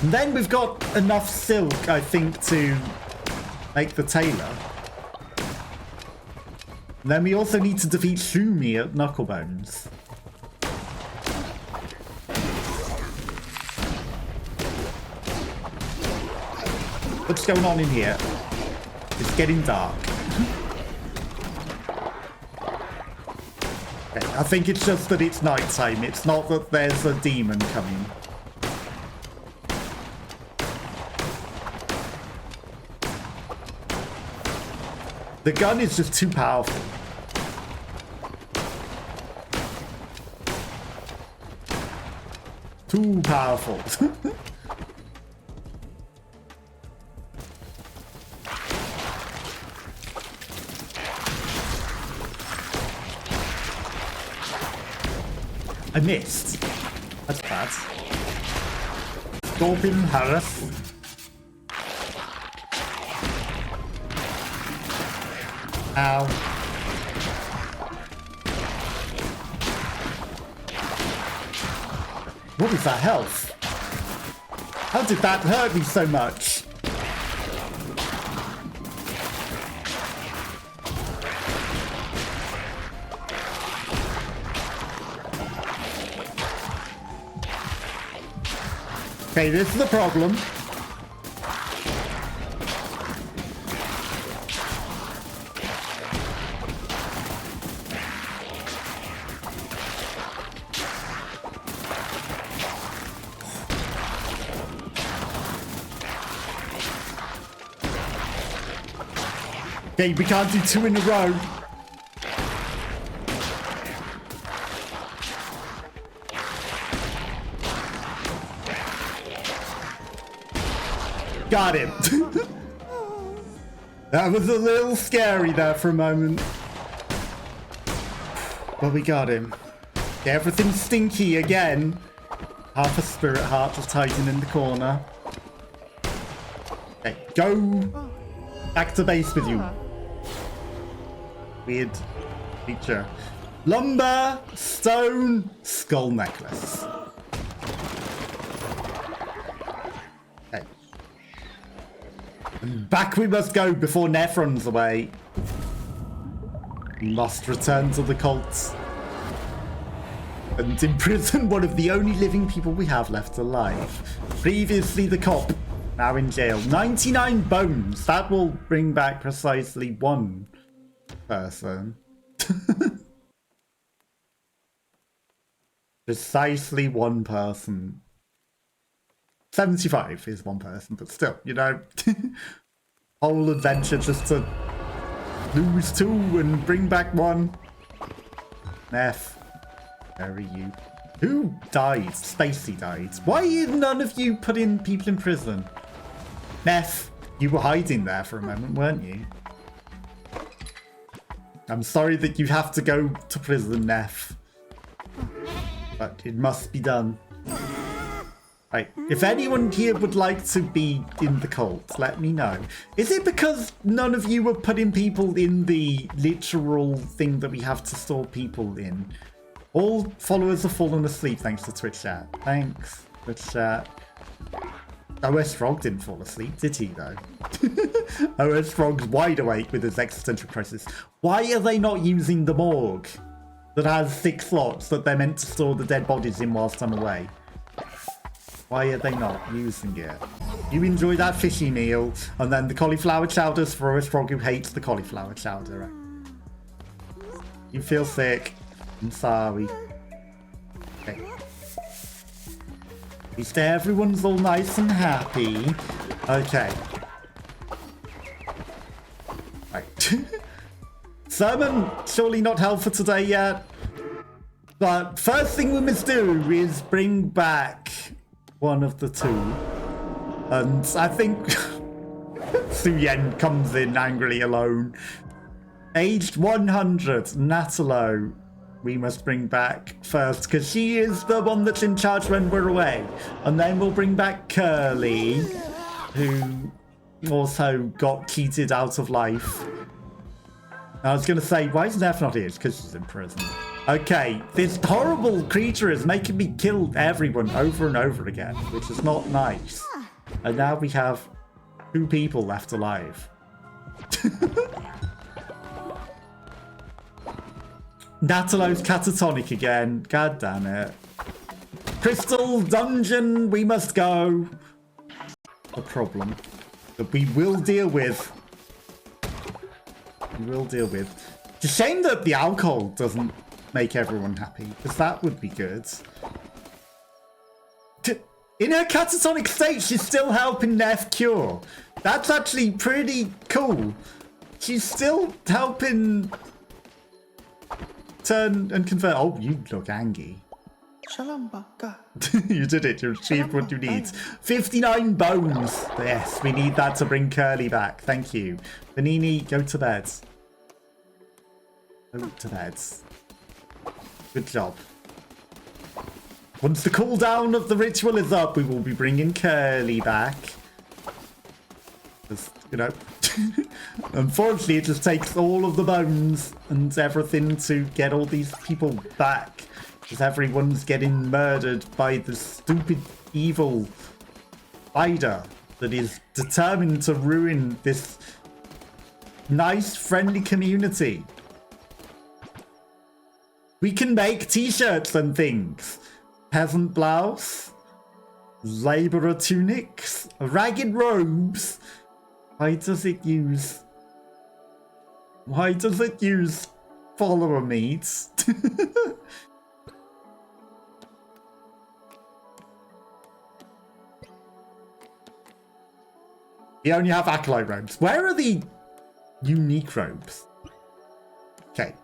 And then we've got enough silk, I think, to make the tailor. And then we also need to defeat Shumi at Knucklebones. What's going on in here? It's getting dark. Okay, I think it's just that it's nighttime. It's not that there's a demon coming. The gun is just too powerful. Too powerful. I missed. That's bad. Scorpion Harris. Ow. What is that health? How did that hurt me so much? Okay, this is the problem. Okay, we can't do two in a row. Got him. That was a little scary there for a moment. But we got him. Everything's stinky again. Half a spirit heart just hiding in the corner. Okay, go back to base with you. Weird creature. Lumber, stone, skull necklace. Okay. And back we must go before Neff runs away. We must return to the cults. And imprison one of the only living people we have left alive. Previously the cop, now in jail. 99 bones. That will bring back precisely one person. Precisely one person. 75 is one person, but still, you know, whole adventure just to lose two and bring back one. Neff. Where are you? Who died? Stacy died. Why are none of you putting people in prison? Neff, you were hiding there for a moment, weren't you? I'm sorry that you have to go to prison, Neff. But it must be done. Right, if anyone here would like to be in the cult, let me know. Is it because none of you were putting people in the literal thing that we have to store people in? All followers have fallen asleep thanks to Twitch chat. Thanks, Twitch chat. OS Frog didn't fall asleep, did he though? OS Frog's wide awake with his existential crisis. Why are they not using the morgue that has 6 slots that they're meant to store the dead bodies in whilst I'm away? Why are they not using it? You enjoy that fishy meal, and then the cauliflower chowder's for OS Frog who hates the cauliflower chowder. You feel sick. I'm sorry. Okay. At least everyone's all nice and happy. Okay. Right. Sermon, surely not held for today yet. But first thing we must do is bring back one of the two. And I think Su Yen comes in angrily alone. Aged 100, Natalo. We must bring back first, because she is the one that's in charge when we're away. And then we'll bring back Curly, who also got cheated out of life. I was going to say, why is Neff not here? It's because she's in prison. Okay, this horrible creature is making me kill everyone over and over again, which is not nice. And now we have 2 people left alive. Natalo's catatonic again. God damn it. Crystal Dungeon, we must go. A problem that we will deal with. We will deal with. It's a shame that the alcohol doesn't make everyone happy, because that would be good. In her catatonic state, she's still helping Neff cure. That's actually pretty cool. She's still helping turn and convert. Oh, you look angry. You did it. You achieved what you need. 59 bones. Yes, we need that to bring Curly back. Thank you. Panini, go to bed. Go to bed. Good job. Once the cooldown of the ritual is up, we will be bringing Curly back. Just, you know, unfortunately, it just takes all of the bones and everything to get all these people back. Because everyone's getting murdered by the stupid, evil spider that is determined to ruin this nice, friendly community. We can make t-shirts and things. Peasant blouse, laborer tunics, ragged robes. Why does it use follower meat? We only have acolyte robes. Where are the unique robes? Okay.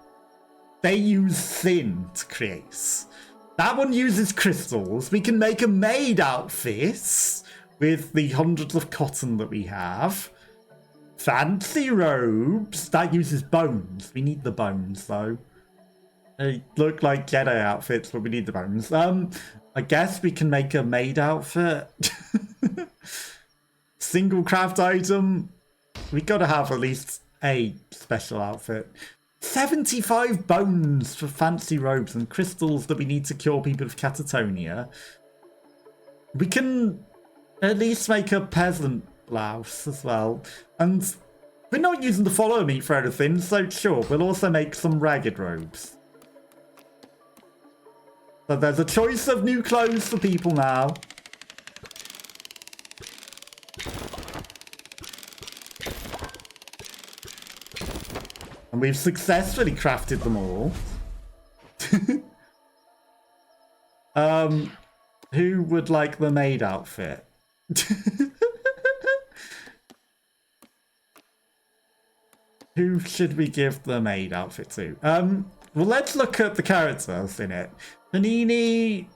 They use thin to create. That one uses crystals. We can make a maid outfit with the hundreds of cotton that we have. Fancy robes. That uses bones. We need the bones, though. They look like Jedi outfits, but we need the bones. I guess we can make a maid outfit. Single craft item. We gotta have at least a special outfit. 75 bones for fancy robes and crystals that we need to cure people with catatonia. We can at least make a peasant blouse as well. And we're not using the follow meat for anything, so sure, we'll also make some ragged robes. So there's a choice of new clothes for people now. And we've successfully crafted them all. Who would like the maid outfit? Who should we give the maid outfit to? Well, let's look at the characters in it. Panini,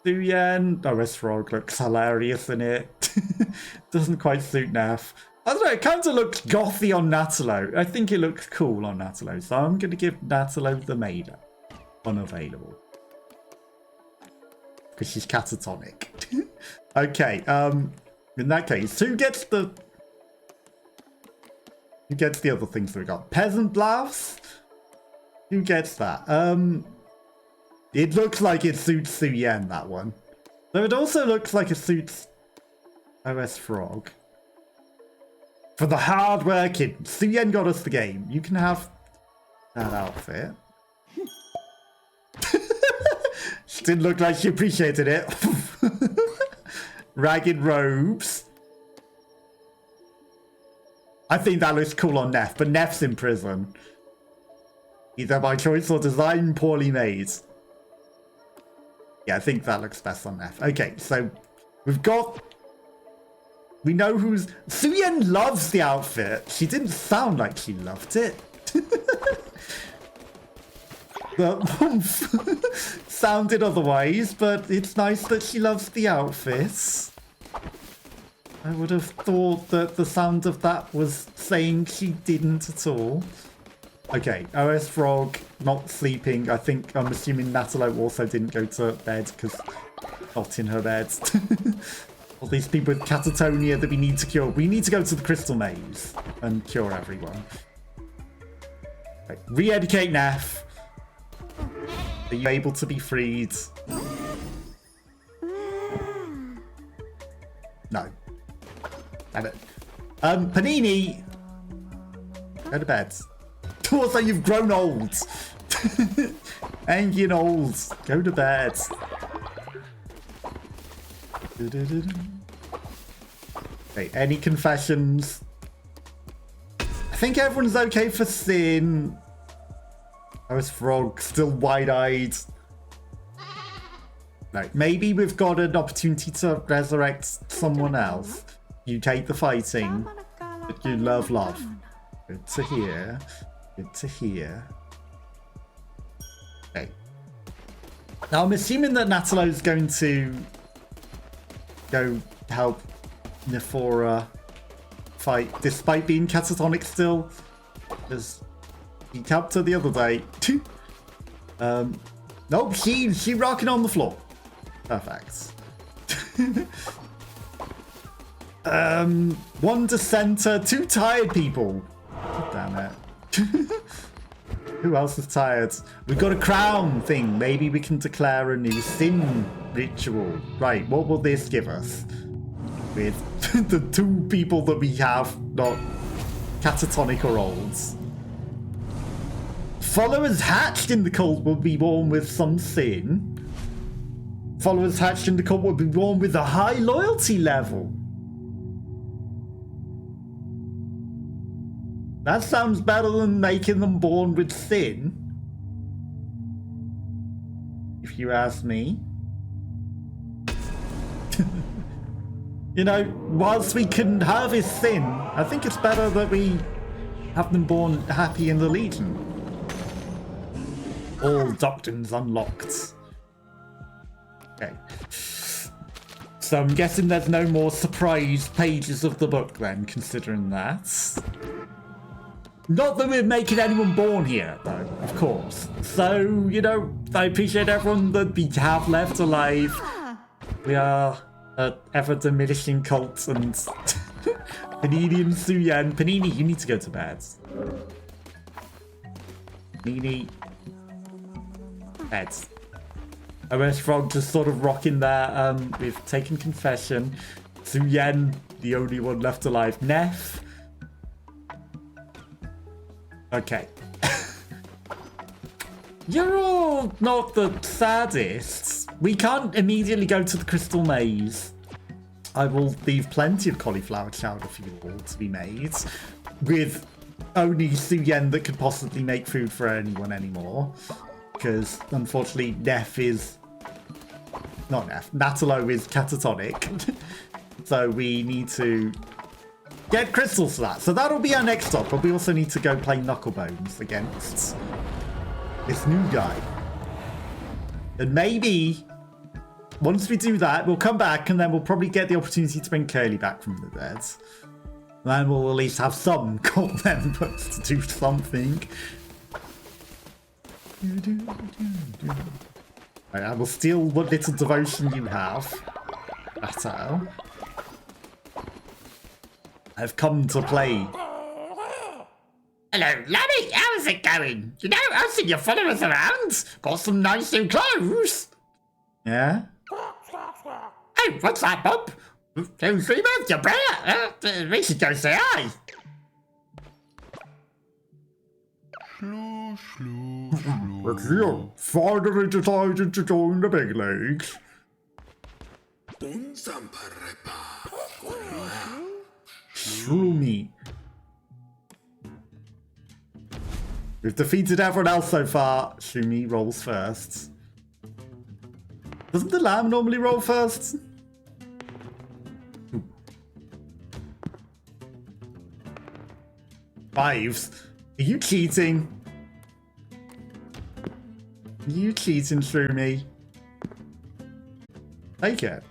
Duyen. Oh, this frog looks hilarious in it. Doesn't quite suit Neff. I don't know, it kind of looks gothy on Natalo. I think it looks cool on Natalo, so I'm going to give Natalo the Maiden. Unavailable. Because she's catatonic. Okay, in that case, who gets the other things that we got? Peasant Blouse? Who gets that? It looks like it suits Su Yen, that one. Though it also looks like it suits OS Frog. For the hard-working, Su Yen got us the game. You can have that outfit. She didn't look like she appreciated it. Ragged robes. I think that looks cool on Neff, but Neff's in prison. Either by choice or design, poorly made. Yeah, I think that looks best on Neff. Okay, so we've got... We know who's... Su Yen loves the outfit. She didn't sound like she loved it. Sounded otherwise, but it's nice that she loves the outfits. I would have thought that the sound of that was saying she didn't at all. Okay, OS Frog not sleeping. I'm assuming Natalo also didn't go to bed because not in her bed. All these people with catatonia that we need to cure. We need to go to the Crystal Maze and cure everyone. Okay. Re-educate Neff. Are you able to be freed? No. Damn it. Panini! Go to bed. Also, you've grown old. Angry and old. Go to bed. Okay, any confessions? I think everyone's okay for Sin. I was Frog, still wide-eyed. No, maybe we've got an opportunity to resurrect someone else. You take the fighting, but you love love. Good to hear. Good to hear. Okay. Now I'm assuming that Natalo's going to go help Nephora fight, despite being catatonic still. Because he helped her the other day. Nope, she rocking on the floor. Perfect. One dissenter, two tired people. Damn it. Who else is tired? We've got a crown thing. Maybe we can declare a new sin ritual. Right, what will this give us? With the two people that we have, not catatonic or olds. Followers hatched in the cult will be born with some sin. Followers hatched in the cult will be born with a high loyalty level. That sounds better than making them born with sin. If you ask me. You know, whilst we can harvest sin, I think it's better that we have them born happy in the Legion. All doctrines unlocked. Okay. So I'm guessing there's no more surprise pages of the book then, considering that. Not that we're making anyone born here, though, of course. So, you know, I appreciate everyone that we have left alive. We are an ever-diminishing cult, and Panini and Su Yen. Panini, you need to go to bed. Panini. Bed. OS Frog just sort of rocking there. We've taken confession. Su Yen, the only one left alive. Neff. Okay. You're all not the saddest. We can't immediately go to the Crystal Maze. I will leave plenty of cauliflower chowder for you all to be made. With only Su Yen that could possibly make food for anyone anymore. Because, unfortunately, Neff is... Not Neff. Natalo is catatonic. So we need to... get crystals for that. So that'll be our next stop. But we also need to go play Knucklebones against this new guy. And maybe once we do that, we'll come back and then we'll probably get the opportunity to bring Curly back from the dead. Then we'll at least have some cult members to do something. Right, I will steal what little devotion you have. That's how. I've come to play. Hello, Larry. How's it going? You know, I've seen your followers around. Got some nice new clothes. Yeah? Hey, what's that, Bob? Two streamers, your brother. We should go say hi. But you finally decided to join the big leagues. Shroomy. We've defeated everyone else so far. Shumi rolls first. Doesn't the lamb normally roll first? Fives. Are you cheating? Are you cheating, Shroomy? Take it.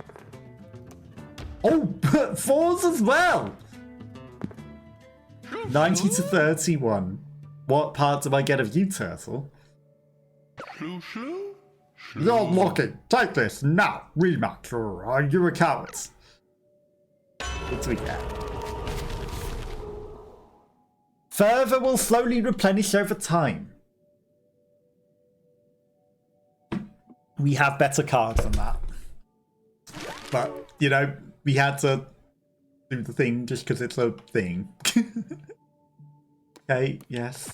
Oh, but fours as well. 90 to 31. What part do I get of you, Turtle? You're lucky. Take this now. Rematch, or are you a coward? What do we get? Fervor will slowly replenish over time. We have better cards than that. But, you know, we had to do the thing just because it's a thing. Okay, yes.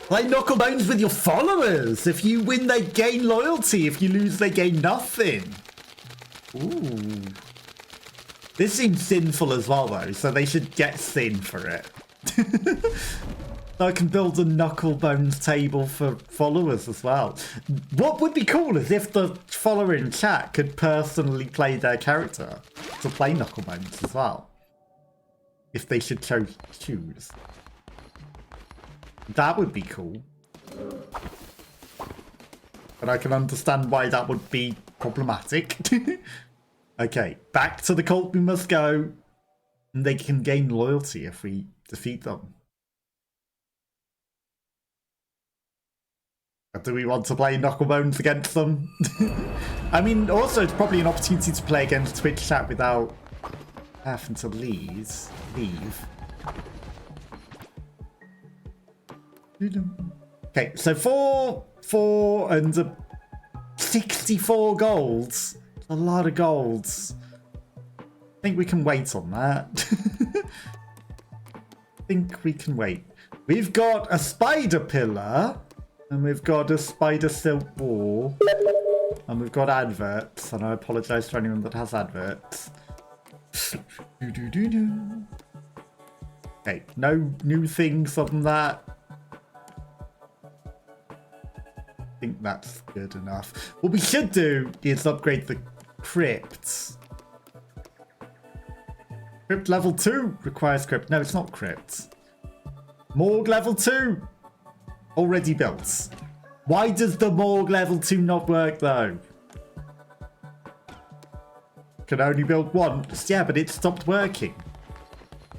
Play Knucklebones with your followers. If you win, they gain loyalty. If you lose, they gain nothing. Ooh. This seems sinful as well, though, so they should get sin for it. I can build a Knucklebones table for followers as well. What would be cool is if the follower in chat could personally play their character to play Knucklebones as well. If they should choose. That would be cool. But I can understand why that would be problematic. Okay, back to the cult we must go. And they can gain loyalty if we defeat them. Do we want to play Knucklebones against them? I mean, also, it's probably an opportunity to play against Twitch chat without having to leave. Okay, so 4 and 64 golds. A lot of golds. I think we can wait on that. I think we can wait. We've got a spider pillar. And we've got a spider silk ball. And we've got adverts. And I apologise to anyone that has adverts. Okay, no new things other than that. I think that's good enough. What we should do is upgrade the crypts. Crypt level 2 requires crypt. No, it's not crypt. Morgue level 2. Already built. Why does the morgue level 2 not work though? Can only build once. Yeah, but it stopped working.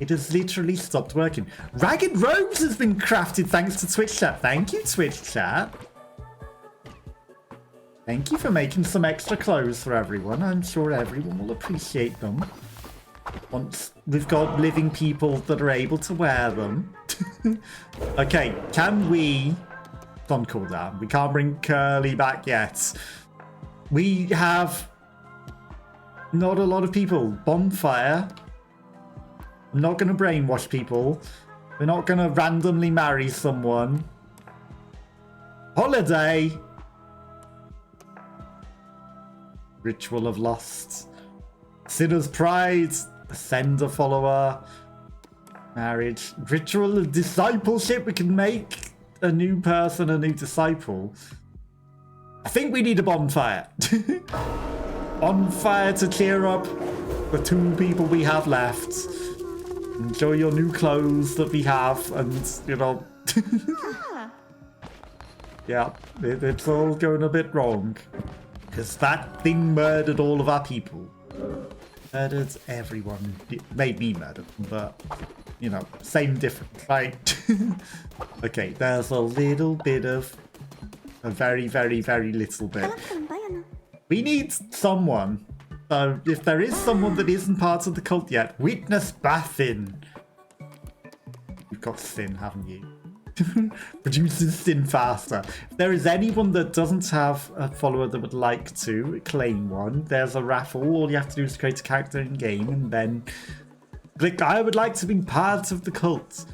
It has literally stopped working. Ragged Robes has been crafted thanks to Twitch chat. Thank you, Twitch chat. Thank you for making some extra clothes for everyone. I'm sure everyone will appreciate them. Once we've got living people that are able to wear them. Okay, can we... It's on cooldown. We can't bring Curly back yet. We have not a lot of people. Bonfire. I'm not going to brainwash people. We're not going to randomly marry someone. Holiday. Ritual of Lust. Sinner's Pride. Ascender follower. Marriage. Ritual of Discipleship. We can make a new person a new disciple. I think we need a bonfire. Bonfire to cheer up the 2 people we have left. Enjoy your new clothes that we have, and, you know... yeah, it's all going a bit wrong. Because that thing murdered all of our people. Murdered everyone. It made me murder them, but, you know, same difference, right? Okay, there's a little bit of... a very, very, very little bit. We need someone. So, if there is someone that isn't part of the cult yet, witness Bathin. You've got Sin, haven't you? Produces Sin faster. If there is anyone that doesn't have a follower that would like to claim one, there's a raffle. All you have to do is create a character in game and then click I would like to be part of the cult.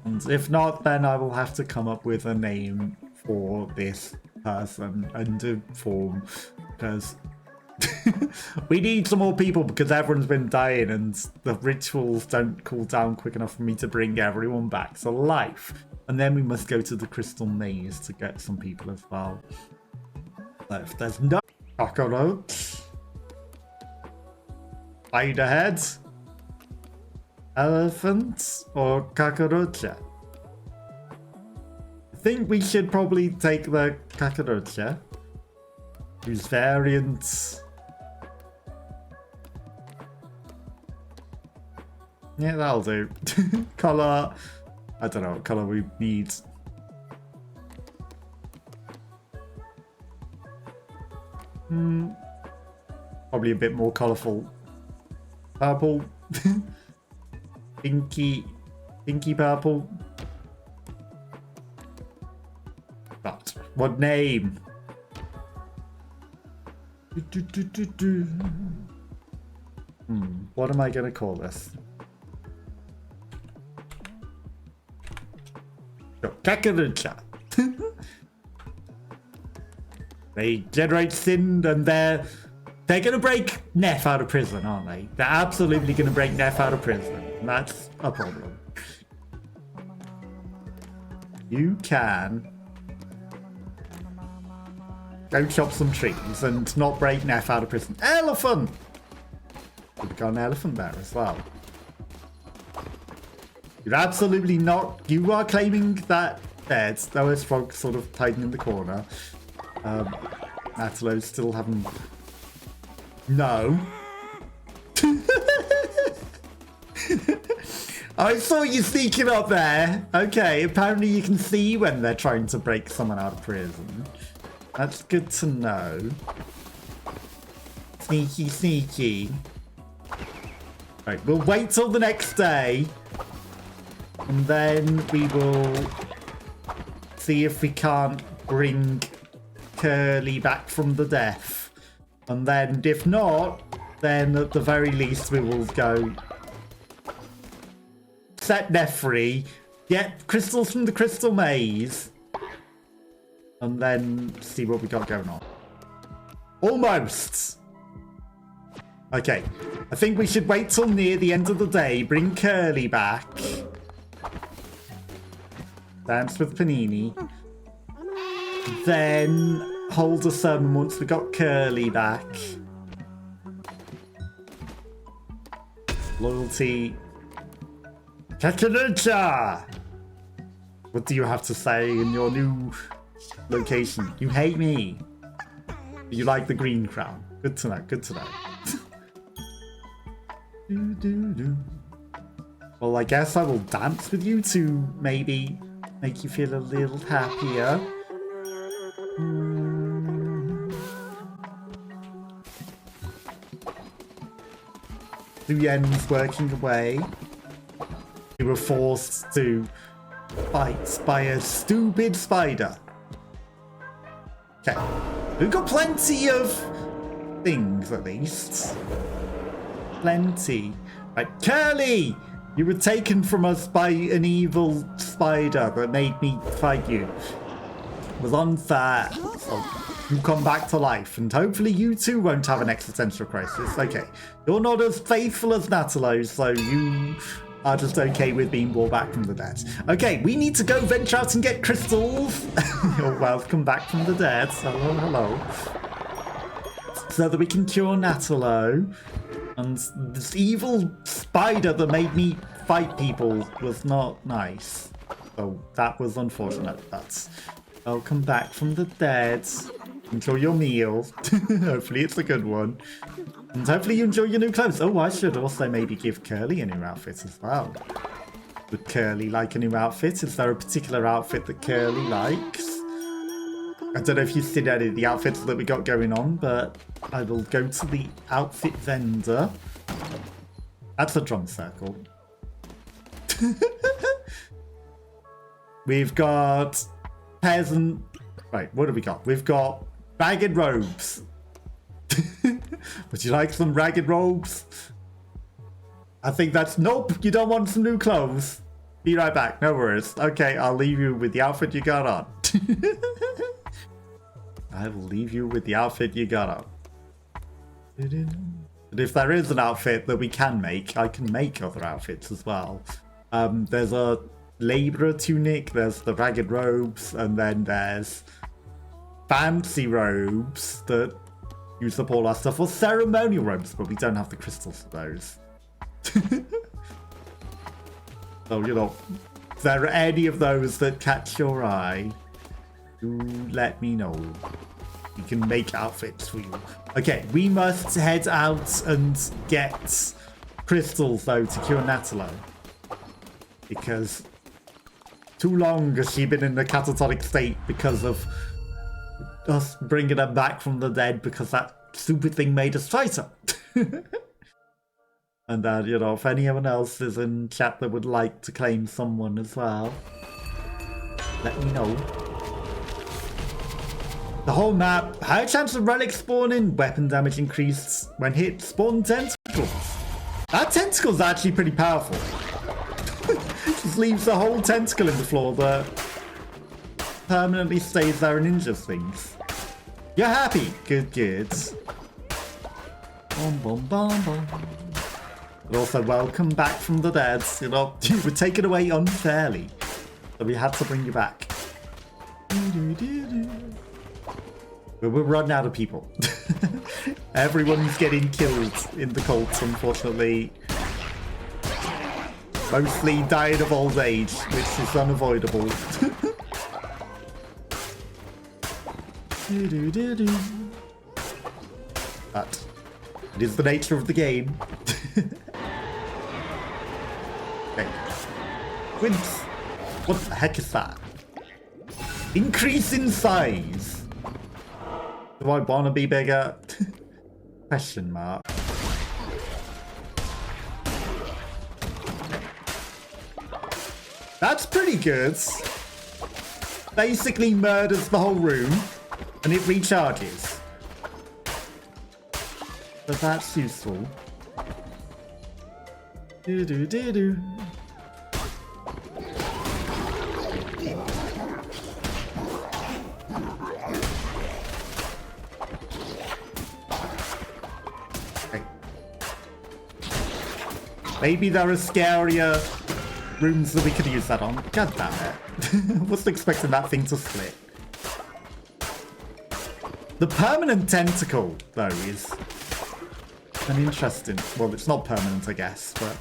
And if not, then I will have to come up with a name for this person and a form, because we need some more people, because everyone's been dying and the rituals don't cool down quick enough for me to bring everyone back to life. And then we must go to the crystal maze to get some people as well. So if there's no cockroach, spiderhead, elephant, or cockroach, I think we should probably take the cockroach, whose variant... yeah, that'll do. Colour... I don't know what colour we need. Probably a bit more colourful. Purple. Pinky purple. But what name? What am I going to call this? Kakarucha. They generate sin, and they're gonna break Neff out of prison, aren't they? They're absolutely gonna break Neff out of prison. That's a problem. You can go chop some trees and not break Neff out of prison. Elephant! We've got an elephant there as well. You're absolutely not. You are claiming that dead. That was Frog sort of hiding in the corner. Natalo still haven't. No. I saw you sneaking up there. Okay, apparently you can see when they're trying to break someone out of prison. That's good to know. Sneaky, sneaky. Right, we'll wait till the next day. And then we will see if we can't bring Curly back from the death. And then if not, then at the very least we will go set Neff free, get crystals from the crystal maze, and then see what we got going on. Almost! Okay, I think we should wait till near the end of the day, bring Curly back. Dance with Panini. Then hold a sermon once we got Curly back. Loyalty. Kakalucha! What do you have to say in your new location? You hate me. You like the green crown. Good to know, good to know. Well, I guess I will dance with you to maybe make you feel a little happier. Luyen's working away. We were forced to fight by a stupid spider. Okay. We've got plenty of things, at least. Plenty. Right, Curly! You were taken from us by an evil spider that made me fight you. It was unfair. So you come back to life, and hopefully you too won't have an existential crisis. Okay. You're not as faithful as Natalo, so you are just okay with being brought back from the dead. Okay, we need to go venture out and get crystals. You're welcome back from the dead. Hello, hello. So that we can cure Natalo. And this evil spider that made me fight people was not nice. So that was unfortunate. That's welcome back from the dead. Enjoy your meal. Hopefully it's a good one. And hopefully you enjoy your new clothes. Oh, I should also maybe give Curly a new outfit as well. Would Curly like a new outfit? Is there a particular outfit that Curly likes? I don't know if you've seen any of the outfits that we got going on, but I will go to the outfit vendor. That's a drum circle. We've got peasant. Right, what have we got? We've got ragged robes. Would you like some ragged robes? I think that's nope. You don't want some new clothes. Be right back. No worries. Okay, I'll leave you with the outfit you got on. I will leave you with the outfit you got on. But if there is an outfit that we can make, I can make other outfits as well. There's a labourer tunic, there's the ragged robes, and then there's fancy robes that use up all our stuff, or ceremonial robes, but we don't have the crystals for those. So, you know, if there are any of those that catch your eye, do let me know. We can make outfits for you. Okay, we must head out and get crystals, though, to cure Natalo. Because too long has she been in a catatonic state because of us bringing her back from the dead because that stupid thing made us fight her. And then, you know, if anyone else is in chat that would like to claim someone as well, let me know. The whole map, high chance of relic spawning, weapon damage increased when hit, spawn tentacles. That tentacle's actually pretty powerful. Just leaves a whole tentacle in the floor that permanently stays there and injures things. You're happy? Good, good. Bum, bum, bum, bum. But also, welcome back from the dead. You know, you were taken away unfairly, so we had to bring you back. But we're running out of people. Everyone's getting killed in the cult, unfortunately. Mostly dying of old age, which is unavoidable. But it is the nature of the game. Okay. Quince. What the heck is that? Increase in size. Do I want to be bigger? Question mark. That's pretty good. Basically murders the whole room and it recharges. But that's useful. Do. Okay. Maybe there are scarier rooms that we could use that on. God damn it. I wasn't expecting that thing to split. The permanent tentacle, though, is an interesting... Well, it's not permanent, I guess, but...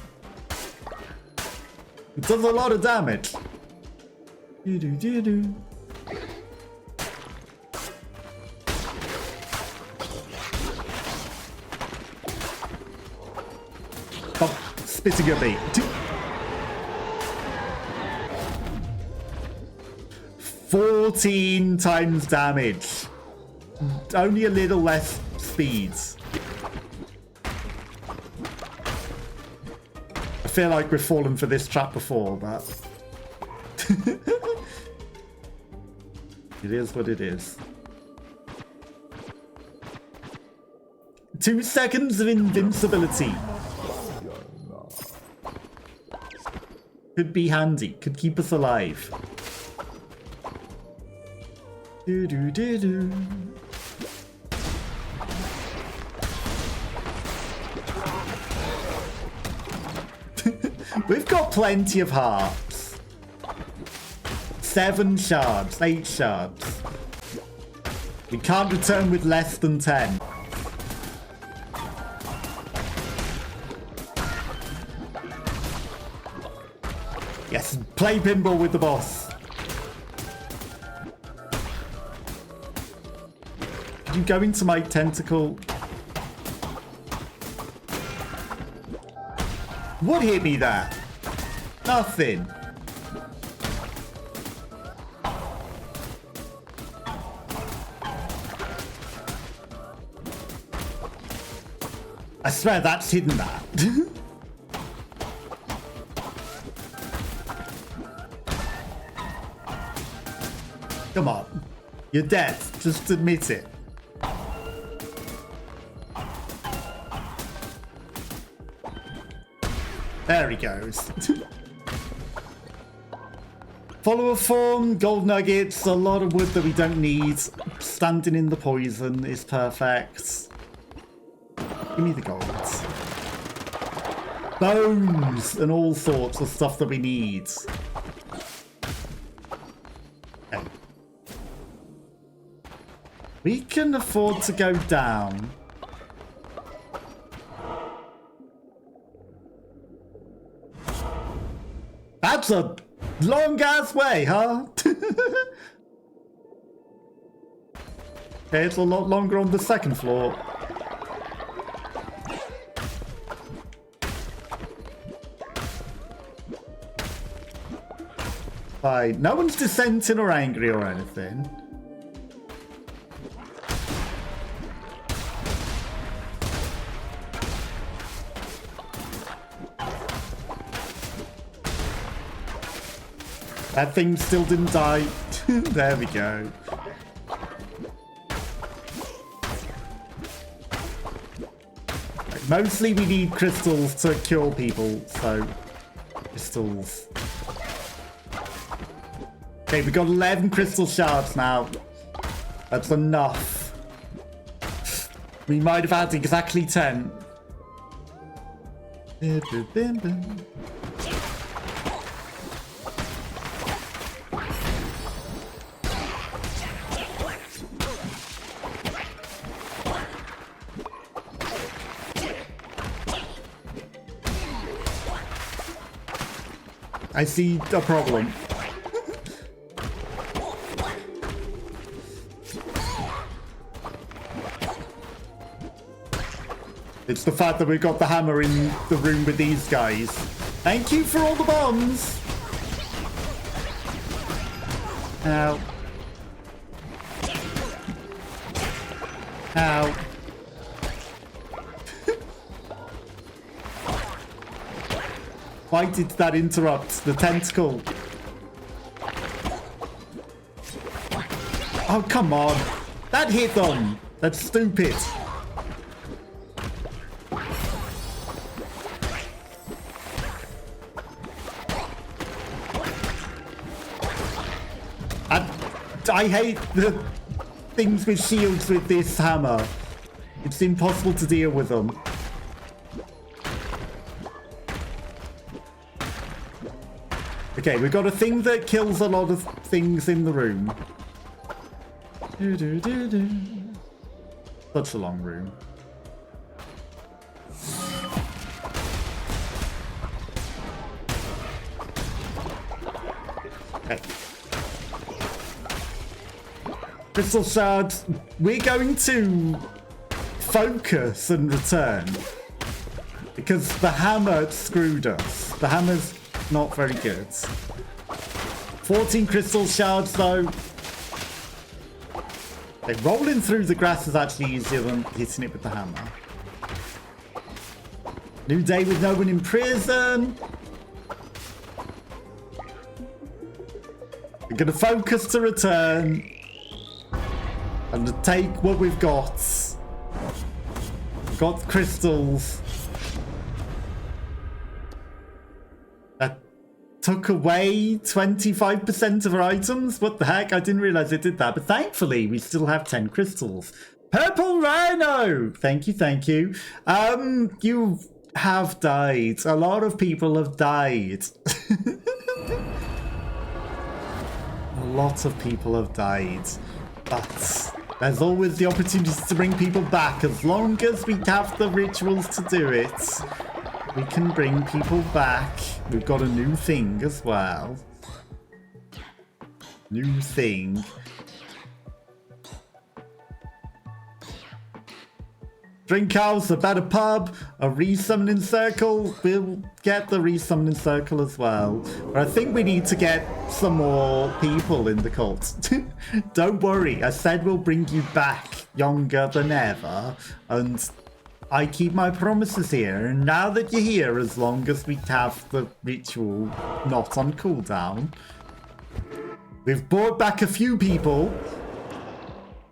It does a lot of damage. Do. Oh, spitting at me. 14 times damage. Only a little less speed. I feel like we've fallen for this trap before, but... It is what it is. 2 seconds of invincibility. Could be handy. Could keep us alive. Do. We've got plenty of hearts. 7 shards, 8 shards. We can't return with less than 10. Yes, play pinball with the boss. Did you go into my tentacle? What hit me there? Nothing. I swear that's hidden that. Come on. You're dead. Just admit it. There he goes. Follower form, gold nuggets, a lot of wood that we don't need. Standing in the poison is perfect. Give me the gold. Bones and all sorts of stuff that we need. Okay. We can afford to go down. That's a long-ass way, huh? Okay, it's a lot longer on the second floor. Fine. No one's dissenting or angry or anything. That thing still didn't die. There we go. Mostly we need crystals to cure people, so crystals. Okay, we got 11 crystal shards now. That's enough. We might have had exactly 10. I see a problem. It's the fact that we've got the hammer in the room with these guys. Thank you for all the bombs. Ow. Ow. Why did that interrupt the tentacle? Oh, come on. That hit them. That's stupid. I hate the things with shields with this hammer. It's impossible to deal with them. Okay, we've got a thing that kills a lot of things in the room. Such a long room. Okay. Crystal shards, we're going to focus and return. Because the hammer screwed us. The hammer's not very good. 14 crystal shards though. Okay, rolling through the grass is actually easier than hitting it with the hammer. New day with no one in prison. We're going to focus to return. And to take what we've got. We've got crystals. That took away 25% of our items? What the heck? I didn't realize it did that. But thankfully, we still have 10 crystals. Purple Rhino! Thank you, thank you. You have died. A lot of people have died. A lot of people have died. But there's always the opportunity to bring people back as long as we have the rituals to do it. We can bring people back. We've got a new thing as well. New thing. Drink house, a better pub, a resummoning circle. We'll get the resummoning circle as well. But I think we need to get some more people in the cult. Don't worry, I said we'll bring you back younger than ever. And I keep my promises here. And now that you're here, as long as we have the ritual not on cooldown. We've brought back a few people.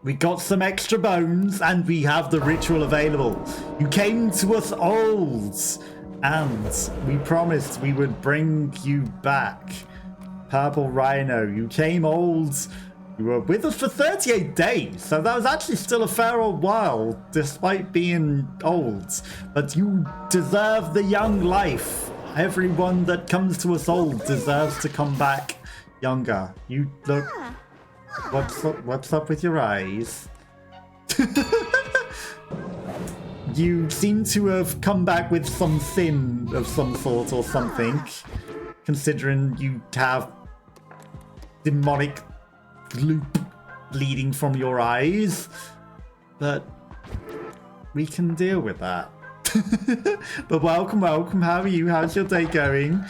We got some extra bones, and we have the ritual available. You came to us old, and we promised we would bring you back. Purple Rhino, you came old. You were with us for 38 days, so that was actually still a fair old while, despite being old. But you deserve the young life. Everyone that comes to us old deserves to come back younger. You look... What's up with your eyes? You seem to have come back with some sin of some sort or something, considering you have demonic loop bleeding from your eyes. But we can deal with that. But welcome. How are you? How's your day going?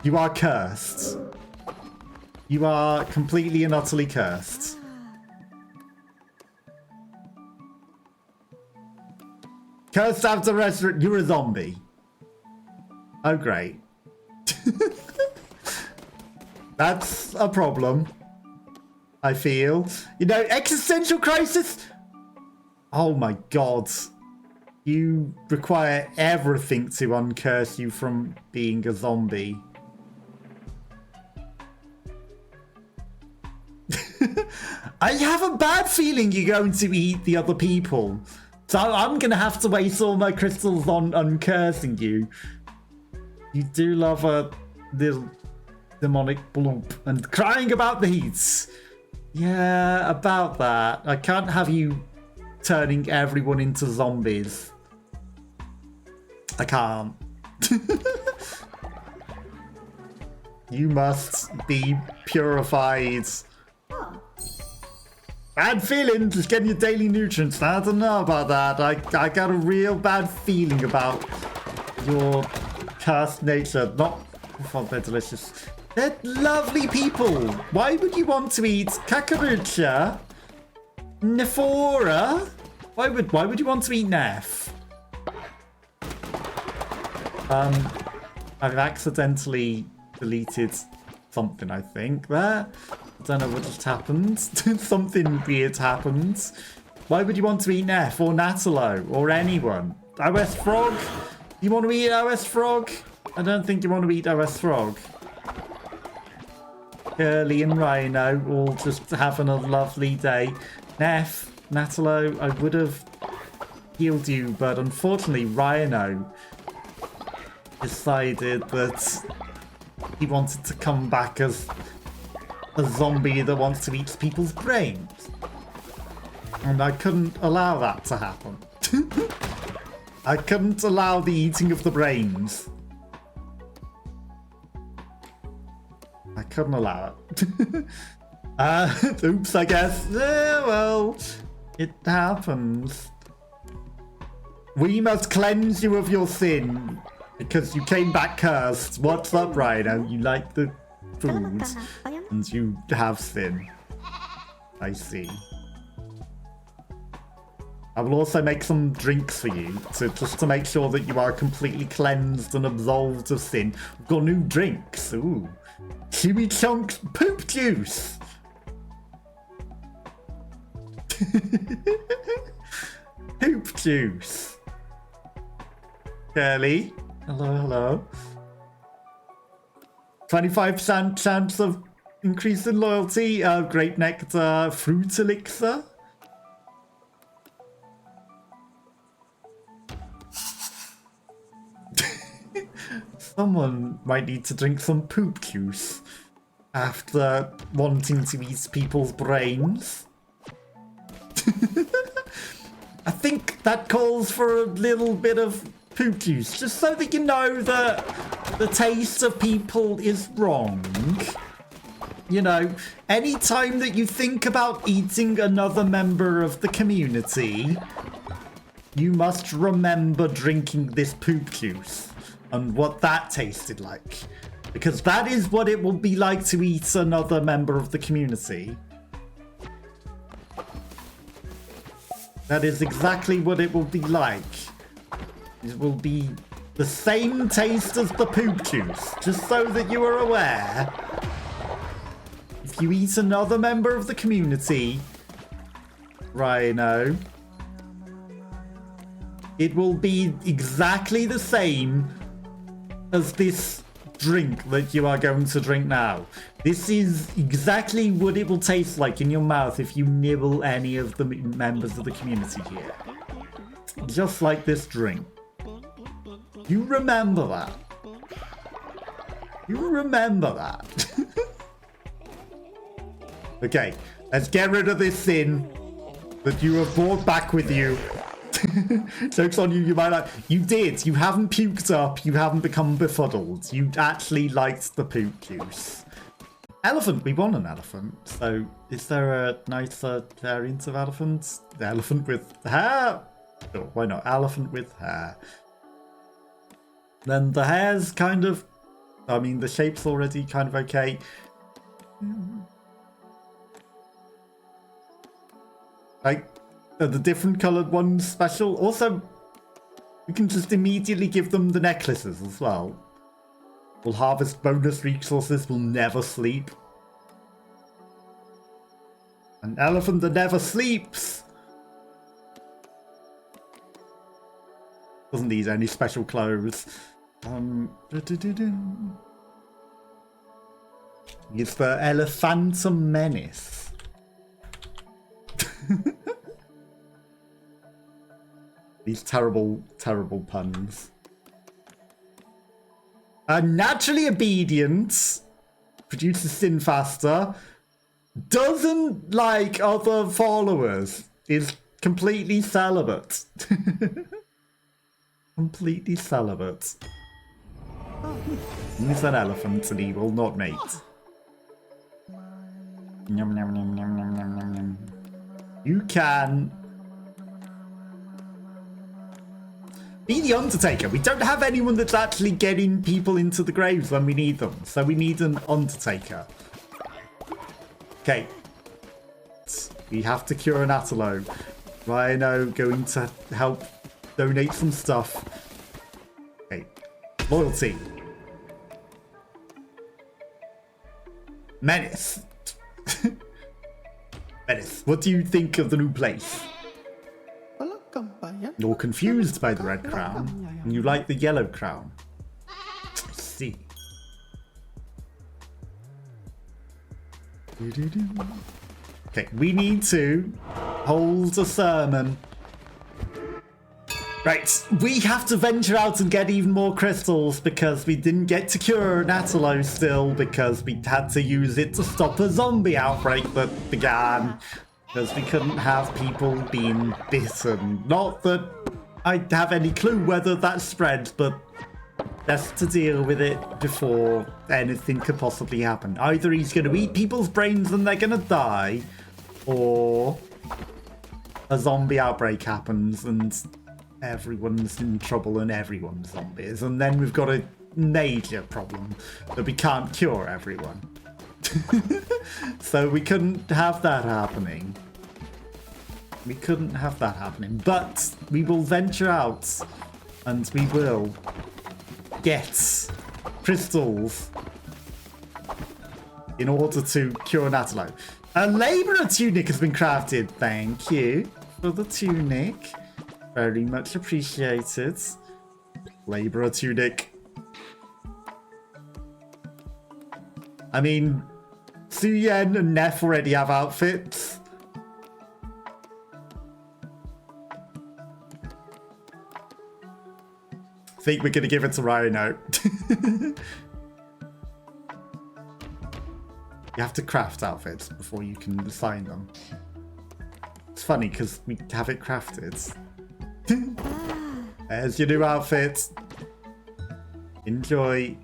You are cursed. You are completely and utterly cursed. Cursed after restaurant. You're a zombie. Oh, great. That's a problem, I feel. You know, existential crisis. Oh my god. You require everything to uncurse you from being a zombie. I have a bad feeling you're going to eat the other people. So I'm going to have to waste all my crystals on uncursing you. You do love a little demonic bloop and crying about the heat. Yeah, about that. I can't have you turning everyone into zombies. I can't. You must be purified. Bad feeling, just getting your daily nutrients. I don't know about that. I got a real bad feeling about your cursed nature. Not for they're delicious. They're lovely people. Why would you want to eat Kakarucha? Nephora? Why would you want to eat Neph? I've accidentally deleted something, I think, there. I don't know what just happened. Something weird happened. Why would you want to eat Neff or Natalo or anyone? OS Frog? You want to eat OS Frog? I don't think you want to eat OS Frog. Curly and Rhino all just having a lovely day. Neff, Natalo, I would have healed you, but unfortunately Rhino decided that he wanted to come back as a zombie that wants to eat people's brains. And I couldn't allow that to happen. I couldn't allow the eating of the brains. I couldn't allow it. Oops, I guess. Well, it happens. We must cleanse you of your sin because you came back cursed. What's up, Rhino? You like the food and you have sin. I see. I will also make some drinks for you just to make sure that you are completely cleansed and absolved of sin. We've got new drinks. Ooh. Chewy Chunks Poop Juice. Poop Juice. Curly. Hello, hello. 25% chance of increase in loyalty. Grape Nectar Fruit Elixir. Someone might need to drink some poop juice after wanting to eat people's brains. I think that calls for a little bit of poop juice, just so that you know that the taste of people is wrong. You know, anytime that you think about eating another member of the community, you must remember drinking this poop juice and what that tasted like. Because that is what it will be like to eat another member of the community. That is exactly what it will be like. It will be the same taste as the poop juice, just so that you are aware. If you eat another member of the community, Rhino, it will be exactly the same as this drink that you are going to drink now. This is exactly what it will taste like in your mouth if you nibble any of the members of the community here. Just like this drink. You remember that. You remember that. Okay, let's get rid of this sin that you have brought back with you. Joke's on you, you might not. You did. You haven't puked up. You haven't become befuddled. You actually liked the poop juice. Elephant. We want an elephant. So, is there a nicer variant of elephant? The elephant with hair? Sure, why not? Elephant with hair. Then the hair's kind of... I mean, the shape's already kind of okay. Like, are the different coloured ones special? Also, we can just immediately give them the necklaces as well. We'll harvest bonus resources, we'll never sleep. An elephant that never sleeps! Doesn't need any special clothes. It's the Elephantum Menace. These terrible, terrible puns. Naturally obedient. Produces sin faster. Doesn't like other followers. Is completely celibate. Completely celibate. He's an elephant and he will not mate. Yum, yum, yum, yum, yum, yum, yum, yum. You can be the Undertaker. We don't have anyone that's actually getting people into the graves when we need them. So we need an Undertaker. Okay. We have to cure an Atalo. Rhino going to help donate some stuff. Okay. Loyalty. Menace. Menace, what do you think of the new place? You're confused by the red crown, and you like the yellow crown. I see. Okay, we need to hold a sermon. Right, we have to venture out and get even more crystals because we didn't get to cure Natalo still because we had to use it to stop a zombie outbreak that began. Because we couldn't have people being bitten. Not that I have any clue whether that spread, but best to deal with it before anything could possibly happen. Either he's going to eat people's brains and they're going to die, or a zombie outbreak happens and everyone's in trouble and everyone's zombies. And then we've got a major problem that we can't cure everyone. So we couldn't have that happening. We couldn't have that happening. But we will venture out and we will get crystals in order to cure Natalo. A labourer tunic has been crafted. Thank you for the tunic. Very much appreciated. Labourer tunic. I mean, Suyen and Neff already have outfits. I think we're going to give it to Rhino. You have to craft outfits before you can assign them. It's funny because we have it crafted. There's your new outfit. Enjoy.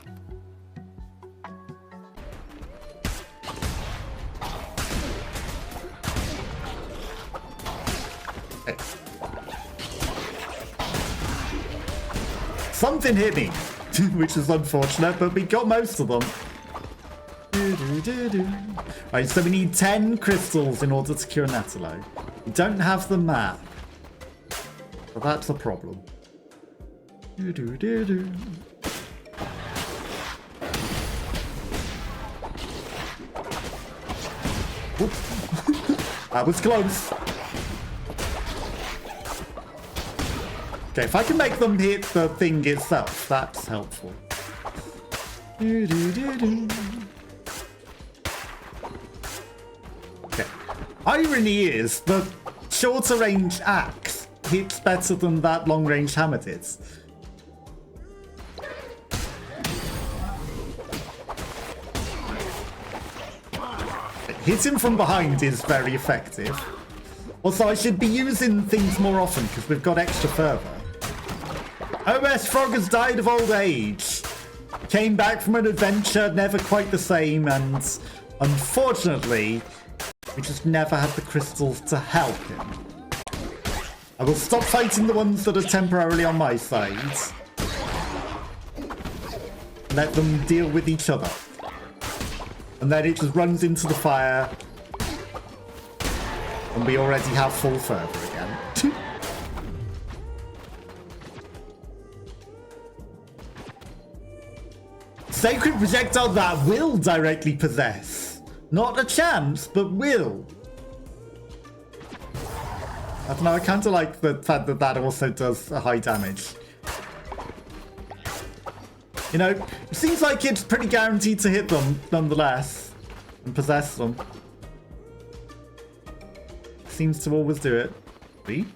Okay. Something hit me, which is unfortunate, but we got most of them. Right, so we need 10 crystals in order to cure Natalo. We don't have the map. So that's a problem. That was close. Okay, if I can make them hit the thing itself, that's helpful. Okay. Irony is, the shorter range axe hits better than that long range hammer did. Hitting from behind is very effective. Also, I should be using things more often because we've got extra fervor. OS Frog has died of old age. Came back from an adventure, never quite the same, and unfortunately, we just never had the crystals to help him. I will stop fighting the ones that are temporarily on my side. Let them deal with each other. And then it just runs into the fire. And we already have full fervor again. Sacred projectile that will directly possess. Not a chance, but will. I don't know, I kind of like the fact that that also does a high damage. You know, it seems like it's pretty guaranteed to hit them, nonetheless. And possess them. Seems to always do it. See?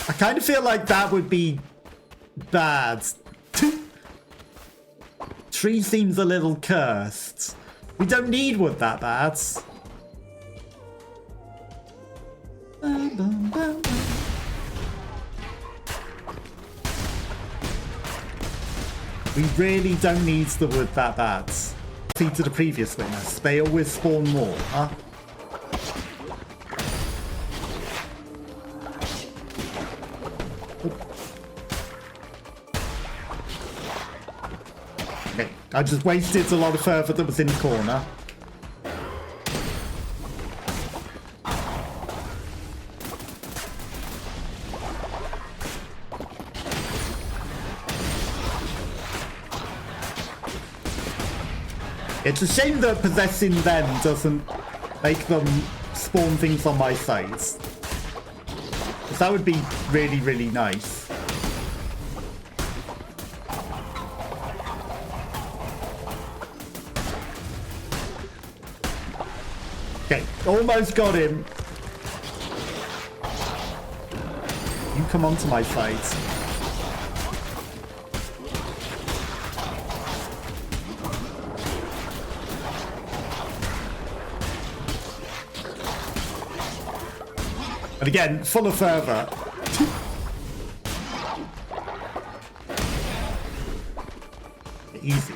I kind of feel like that would be bad. Tree seems a little cursed. We don't need wood that bad. We really don't need the wood that bad. See to the previous witness, they always spawn more, huh? Okay, I just wasted a lot of fervor that was in the corner. It's a shame that possessing them doesn't make them spawn things on my sides. Because that would be really, really nice. Okay, almost got him. You come onto my side. And again, full of fervor. Easy.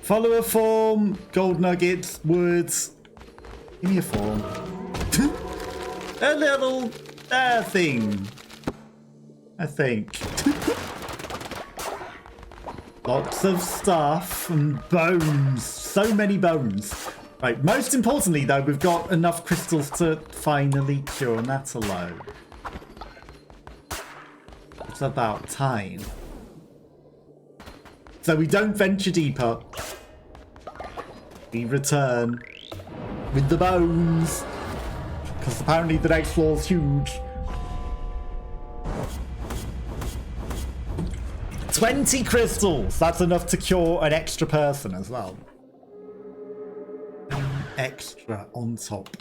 Follower form, gold nuggets, woods. Give me a form. A little thing. I think. Lots of stuff and bones. So many bones. Right, most importantly though, we've got enough crystals to finally cure Natalo. It's about time. So we don't venture deeper. We return with the bones. Because apparently the next floor is huge. 20 crystals! That's enough to cure an extra person as well. Extra on top.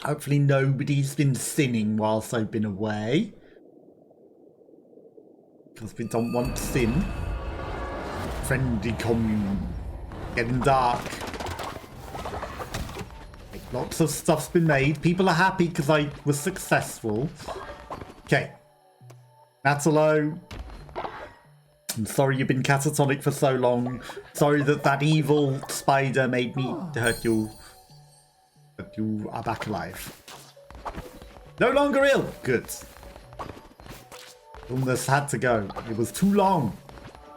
Hopefully nobody's been sinning whilst I've been away. because we don't want sin. Friendly commune. Getting dark. Lots of stuff's been made. People are happy because I was successful. Okay. Natalo. I'm sorry you've been catatonic for so long. Sorry that that evil spider made me hurt you. But you are back alive. No longer ill. Good. Illness had to go. It was too long.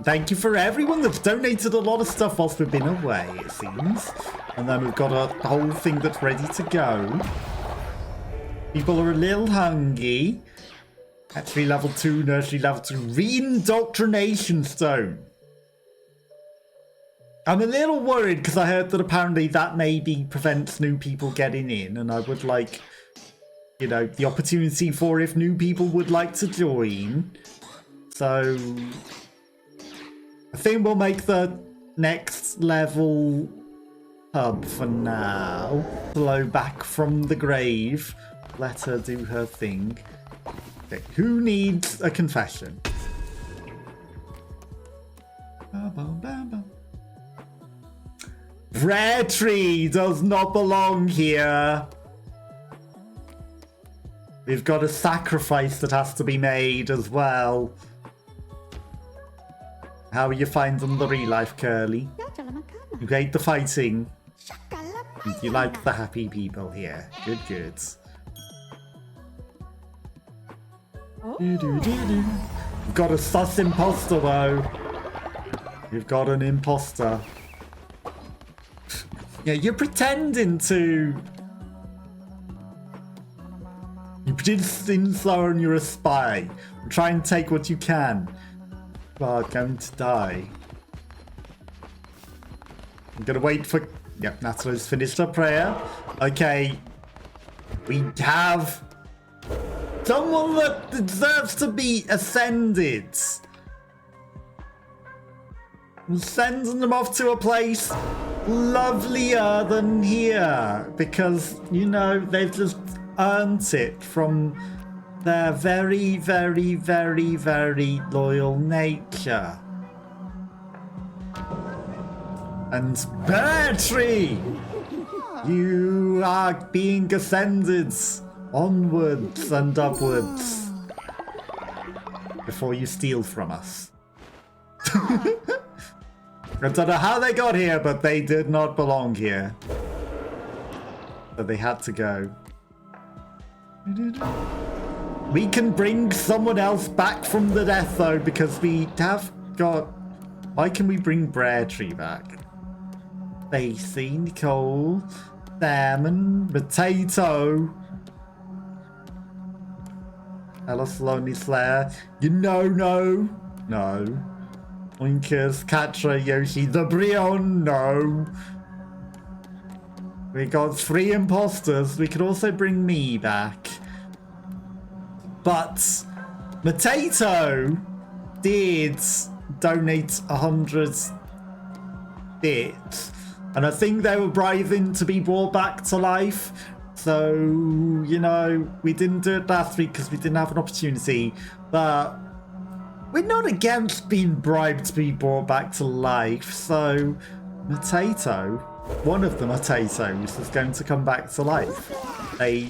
Thank you for everyone that's donated a lot of stuff whilst we've been away, it seems. And then we've got a whole thing that's ready to go. People are a little hungry. Actually, level 2, nursery level 2. Re-indoctrination stone. I'm a little worried because I heard that apparently that maybe prevents new people getting in. And I would like, you know, the opportunity for if new people would like to join. So I think we'll make the next level hub for now. Blow back from the grave. Let her do her thing. Okay, who needs a confession? Rare tree does not belong here. We've got a sacrifice that has to be made as well. How are you finding the real life, Curly? You hate the fighting. You like the happy people here. Good, good. We've got a sus imposter though. We've got an imposter. Yeah, you're pretending to... You pretend slower and you're a spy. Try and take what you can. You are going to die. I'm gonna wait for... Yep, Natalo's finished her prayer. Okay. We have... someone that deserves to be ascended. I'm sending them off to a place lovelier than here. Because, you know, they've just earned it from their very, very, very, very loyal nature. And Bear Tree! You are being ascended onwards and upwards before you steal from us. I don't know how they got here, but they did not belong here. So they had to go. We can bring someone else back from the death though, because we have got... Why can we bring Bear Tree back? Stacy, Nicole, Salmon, Potato, Alice Lonely Slayer. You know, no. Oinkers, Katra, Yoshi, the Brion, no. We got 3 imposters. We could also bring me back. But Potato did donate 100 bits. And I think they were bribing to be brought back to life. So, you know, we didn't do it last week because we didn't have an opportunity. But we're not against being bribed to be brought back to life. So, Potato, one of the potatoes, is going to come back to life. They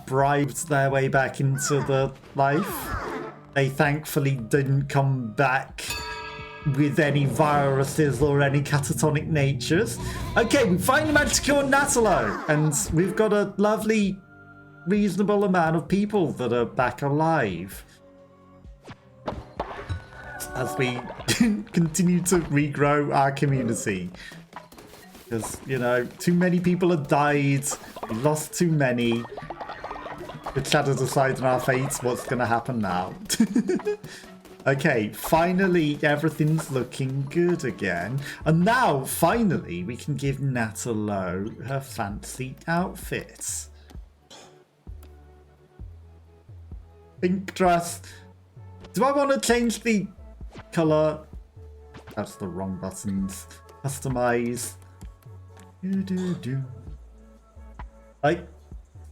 bribed their way back into the life. They thankfully didn't come back with any viruses or any catatonic natures. Okay, we finally managed to cure Natalo, and we've got a lovely, reasonable amount of people that are back alive. As we continue to regrow our community. Because, you know, too many people have died, we lost too many. The shadow decides on our fates what's going to happen now. Okay, finally everything's looking good again. And now, finally, we can give Natalo her fancy outfit. Pink dress. Do I want to change the colour? That's the wrong buttons. Customize. Like,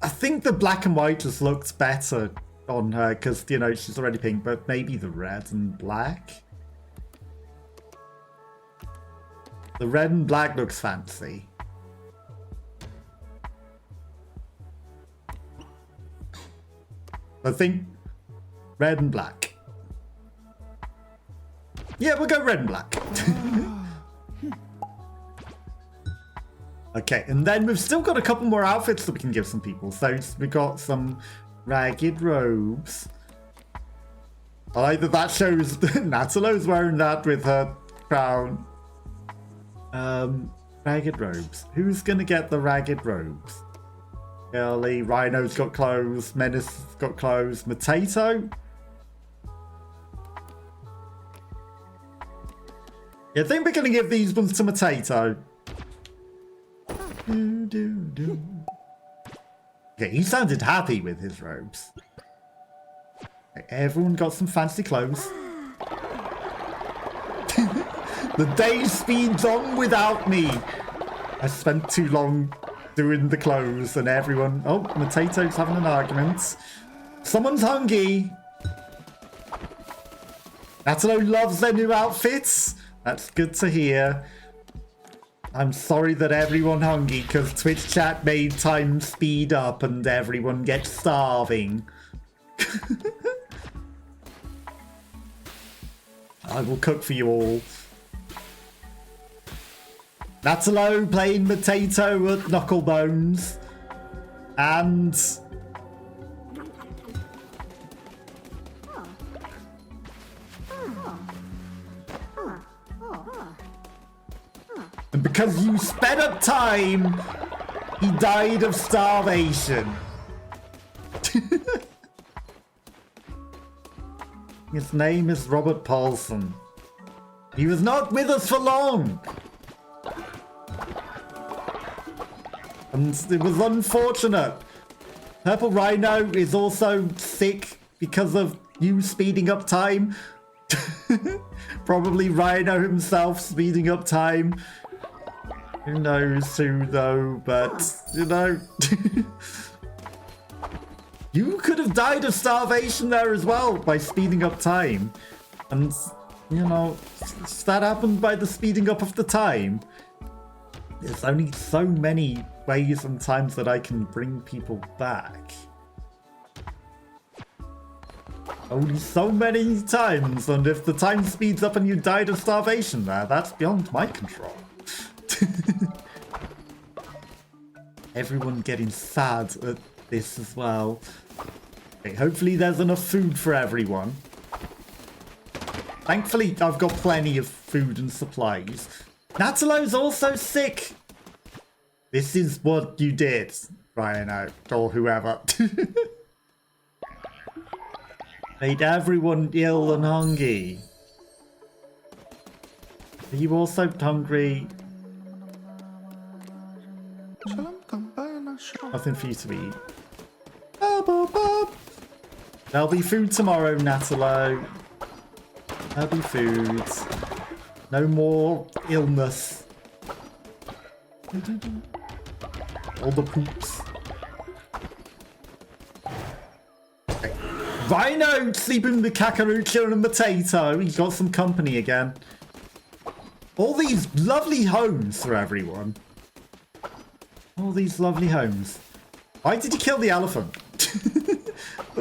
I think the black and white just looks better on her because, you know, she's already pink, but maybe the red and black. The red and black looks fancy. I think red and black. Yeah, we'll go red and black. Okay, and then we've still got a couple more outfits that we can give some people. So we got some ragged robes. I like that that shows Natalo's wearing that with her crown. Ragged robes. Who's gonna get the ragged robes? Girly, Rhino's got clothes, Menace's got clothes, Potato. Yeah, I think we're gonna give these ones to Potato. Okay, he sounded happy with his robes. Okay, everyone got some fancy clothes. The day speeds on without me. I spent too long doing the clothes and everyone... Oh, Potato's having an argument. Someone's hungry. Natalo loves their new outfits. That's good to hear. I'm sorry that everyone hungry because Twitch chat made time speed up and everyone gets starving. I will cook for you all. Natalo playing Potato at Knucklebones. And... and because you sped up time, he died of starvation. His name is Robert Paulson. He was not with us for long. And it was unfortunate. Purple Rhino is also sick because of you speeding up time. Probably Rhino himself speeding up time. Who knows who though, but you know. You could have died of starvation there as well by speeding up time. And, you know, if that happened by the speeding up of the time, there's only so many ways and times that I can bring people back. Only so many times, and if the time speeds up and you died of starvation there, that's beyond my control. Everyone getting sad at this as well. Okay, hopefully there's enough food for everyone. Thankfully, I've got plenty of food and supplies. Natalo's also sick. This is what you did, Rhino, or whoever. Made everyone ill and hungry. Are you also hungry? Nothing for you to eat. There'll be food tomorrow, Natalo. There'll be food. No more illness. All the poops. Okay. Rhino sleeping with Kakarucha and a Potato. He's got some company again. All these lovely homes for everyone. All these lovely homes. Why did you kill the elephant?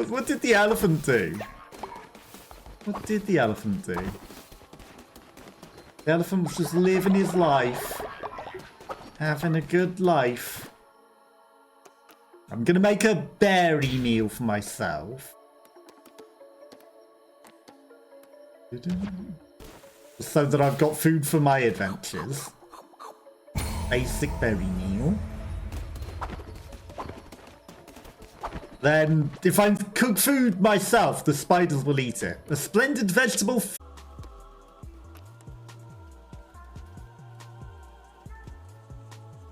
What did the elephant do? What did the elephant do? The elephant was just living his life. Having a good life. I'm gonna make a berry meal for myself. So that I've got food for my adventures. Basic berry meal. Then, if I cook food myself, the spiders will eat it. A splendid vegetable.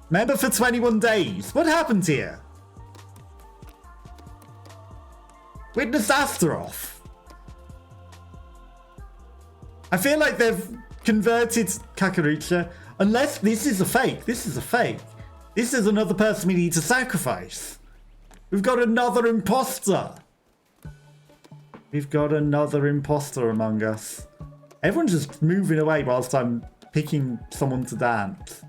Member for 21 days. What happened here? Witness Astaroth. I feel like they've converted Kakarucha. Unless this is a fake. This is a fake. This is another person we need to sacrifice. We've got another imposter. We've got another imposter among us. Everyone's just moving away whilst I'm picking someone to dance.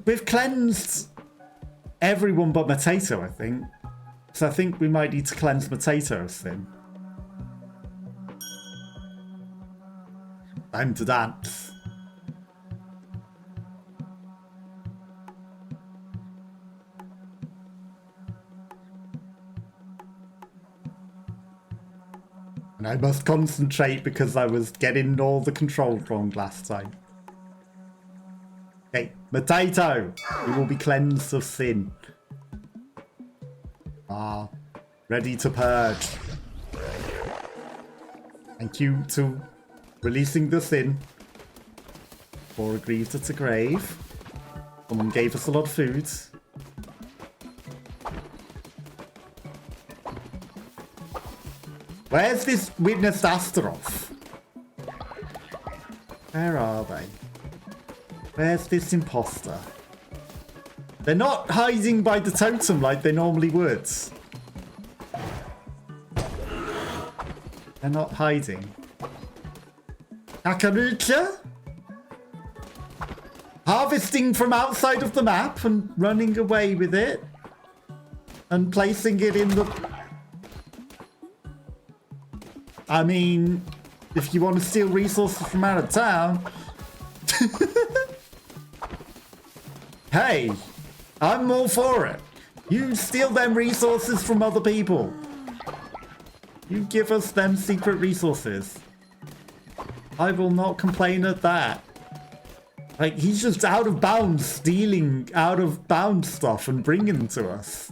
We've cleansed everyone but Potato, I think. So I think we might need to cleanse Potato of sin. Time to dance. And I must concentrate because I was getting all the controls wrong last time. Okay, Potato, you will be cleansed of sin. Ah, ready to purge. Thank you to releasing the sin. For aggrieved at a grave. Someone gave us a lot of food. Where's this witness Astaroth? Where are they? Where's this imposter? They're not hiding by the totem like they normally would. They're not hiding. Kakarucha? Harvesting from outside of the map and running away with it. And placing it in the... I mean, if you want to steal resources from out of town... Hey, I'm all for it. You steal them resources from other people. You give us them secret resources. I will not complain at that. Like, he's just out of bounds stealing out of bounds stuff and bringing it to us.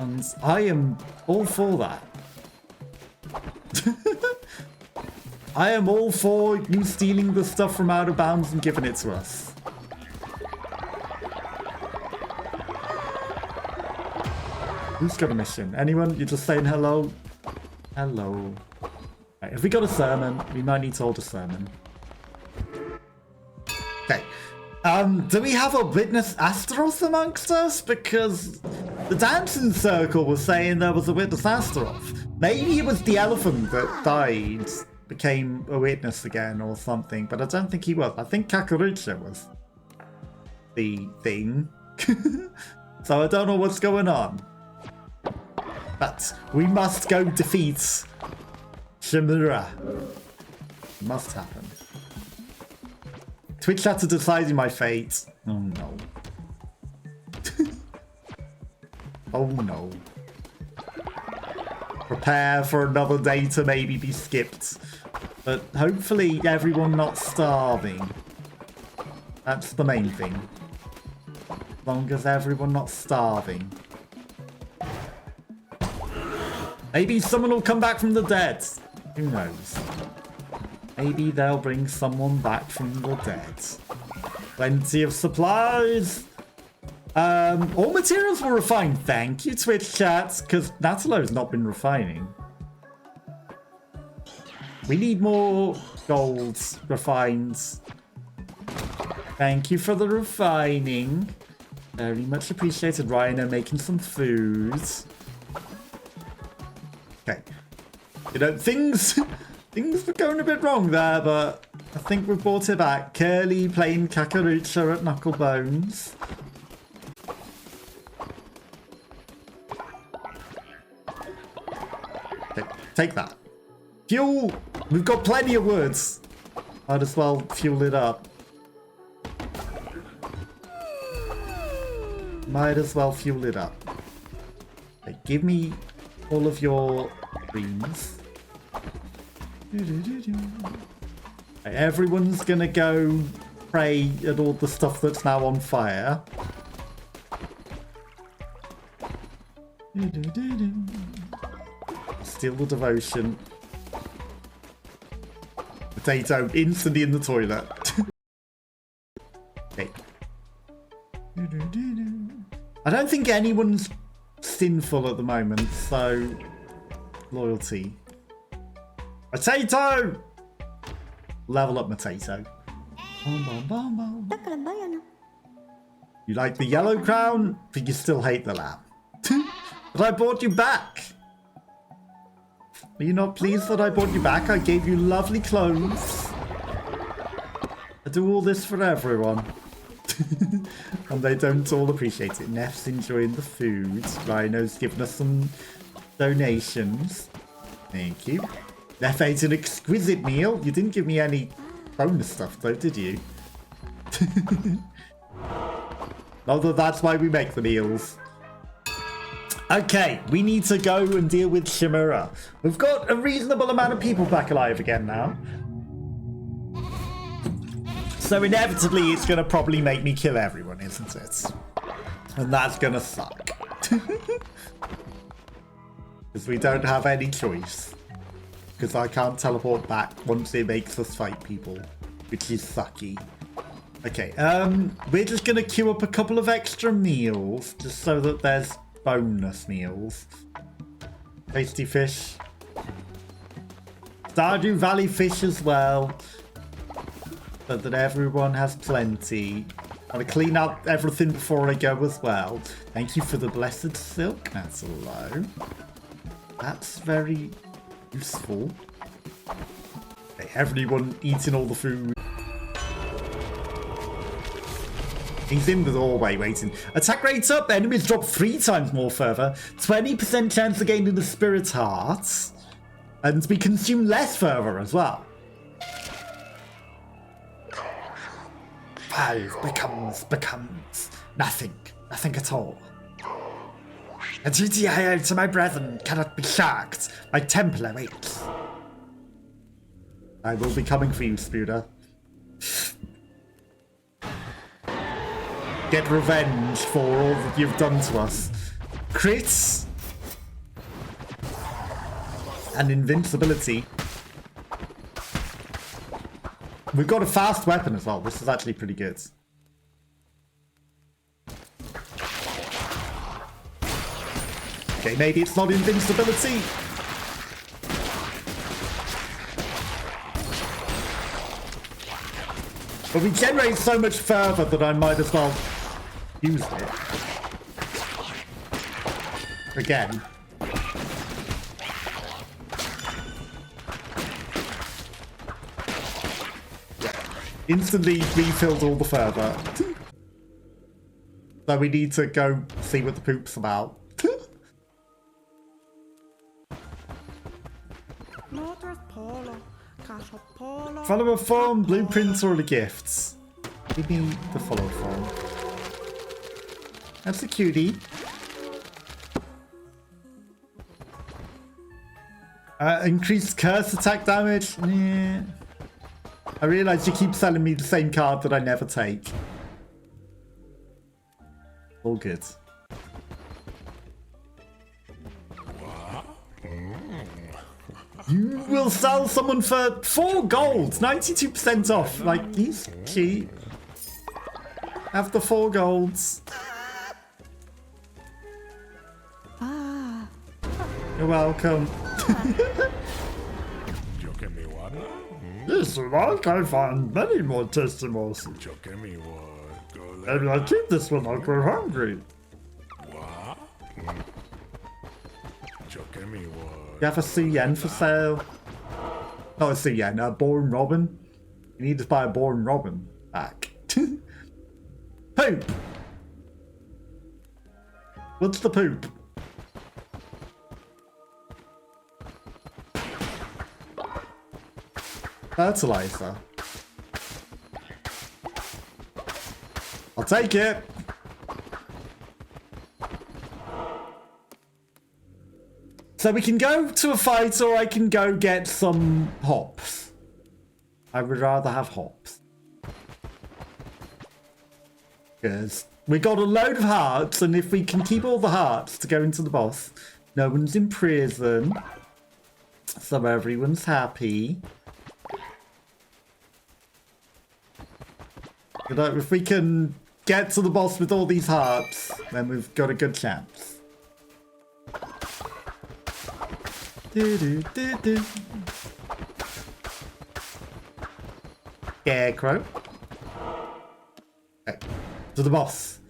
And I am all for that. I am all for you stealing the stuff from out of bounds and giving it to us. Who's got a mission? Anyone? You're just saying hello? Hello. Right, have we got a sermon? We might need to hold a sermon. Okay. Do we have a witness Astaroth amongst us? Because the dancing circle was saying there was a witness Astaroth. Maybe it was the elephant that died, became a witness again or something, but I don't think he was. I think Kakarucha was the thing. So I don't know what's going on. But we must go defeat Shamura. It must happen. Twitch chat to deciding my fate. Oh no. Oh no. Prepare for another day to maybe be skipped. But hopefully everyone not starving. That's the main thing. As long as everyone not starving. Maybe someone will come back from the dead. Who knows? Maybe they'll bring someone back from the dead. Plenty of supplies. All materials were refined. Thank you, Twitch chat, because Natalo's not been refining. We need more gold refined. Thank you for the refining. Very much appreciated. Rhino making some food. Okay. You know, things were going a bit wrong there, but I think we've brought it back. Curly playing Kakarucha at Knucklebones. Okay, take that. Fuel! We've got plenty of woods. Might as well fuel it up. Might as well fuel it up. Okay, give me all of your greens. Okay, everyone's gonna go pray at all the stuff that's now on fire. Steal the devotion. Potato instantly in the toilet. Okay. I don't think anyone's sinful at the moment, so loyalty. Potato! Level up Potato. You like the yellow crown, but you still hate the lamb. But I brought you back. Are you not pleased that I brought you back? I gave you lovely clothes. I do all this for everyone. And they don't all appreciate it. Neff's enjoying the food. Rhino's giving us some donations. Thank you. Neff ate an exquisite meal. You didn't give me any bonus stuff though, did you? Although that's why we make the meals. Okay, we need to go and deal with Shamura. We've got a reasonable amount of people back alive again now. So inevitably it's going to probably make me kill everyone, isn't it? And that's going to suck. Because we don't have any choice. Because I can't teleport back once it makes us fight people. Which is sucky. Okay, we're just going to queue up a couple of extra meals. Just so that there's bonus meals. Tasty fish. Stardew Valley fish as well. So that everyone has plenty. I'm going to clean up everything before I go as well. Thank you for the blessed silk. That's low. That's very useful. Okay, everyone eating all the food. He's in the doorway waiting. Attack rates up. Enemies drop 3 times more fervor. 20% chance of gaining the spirit hearts. And we consume less fervor as well. 5 becomes nothing at all. A duty I owe to my brethren cannot be shocked. My temple awaits. I will be coming for you, Spooder. Get revenge for all that you've done to us. Crits. And invincibility. We've got a fast weapon as well. This is actually pretty good. Okay, maybe it's not invincibility. But we generate so much fervor that I might as well use it. Again. Instantly refilled all the fervor. So we need to go see what the poop's about. Follower form, blueprints, or the gifts. Give me the follow form. That's a cutie. Increased curse attack damage. Yeah. I realise you keep selling me the same card that I never take. All good. You will sell someone for 4 gold, 92% off. Like, he's cheap. Have the 4 golds. You're welcome. Yes, like I find many more testimonies. Maybe I keep this when I grow hungry. You have a Su Yen for sale? Not a Su Yen, a Boring Robin. You need to buy a Boring Robin back. Poop! What's the poop? Fertilizer. I'll take it. So we can go to a fight or I can go get some hops. I would rather have hops. Because we got a load of hearts, and if we can keep all the hearts to go into the boss, no one's in prison. So everyone's happy. You know, if we can get to the boss with all these hearts, then we've got a good chance. Scarecrow. Okay, to the boss.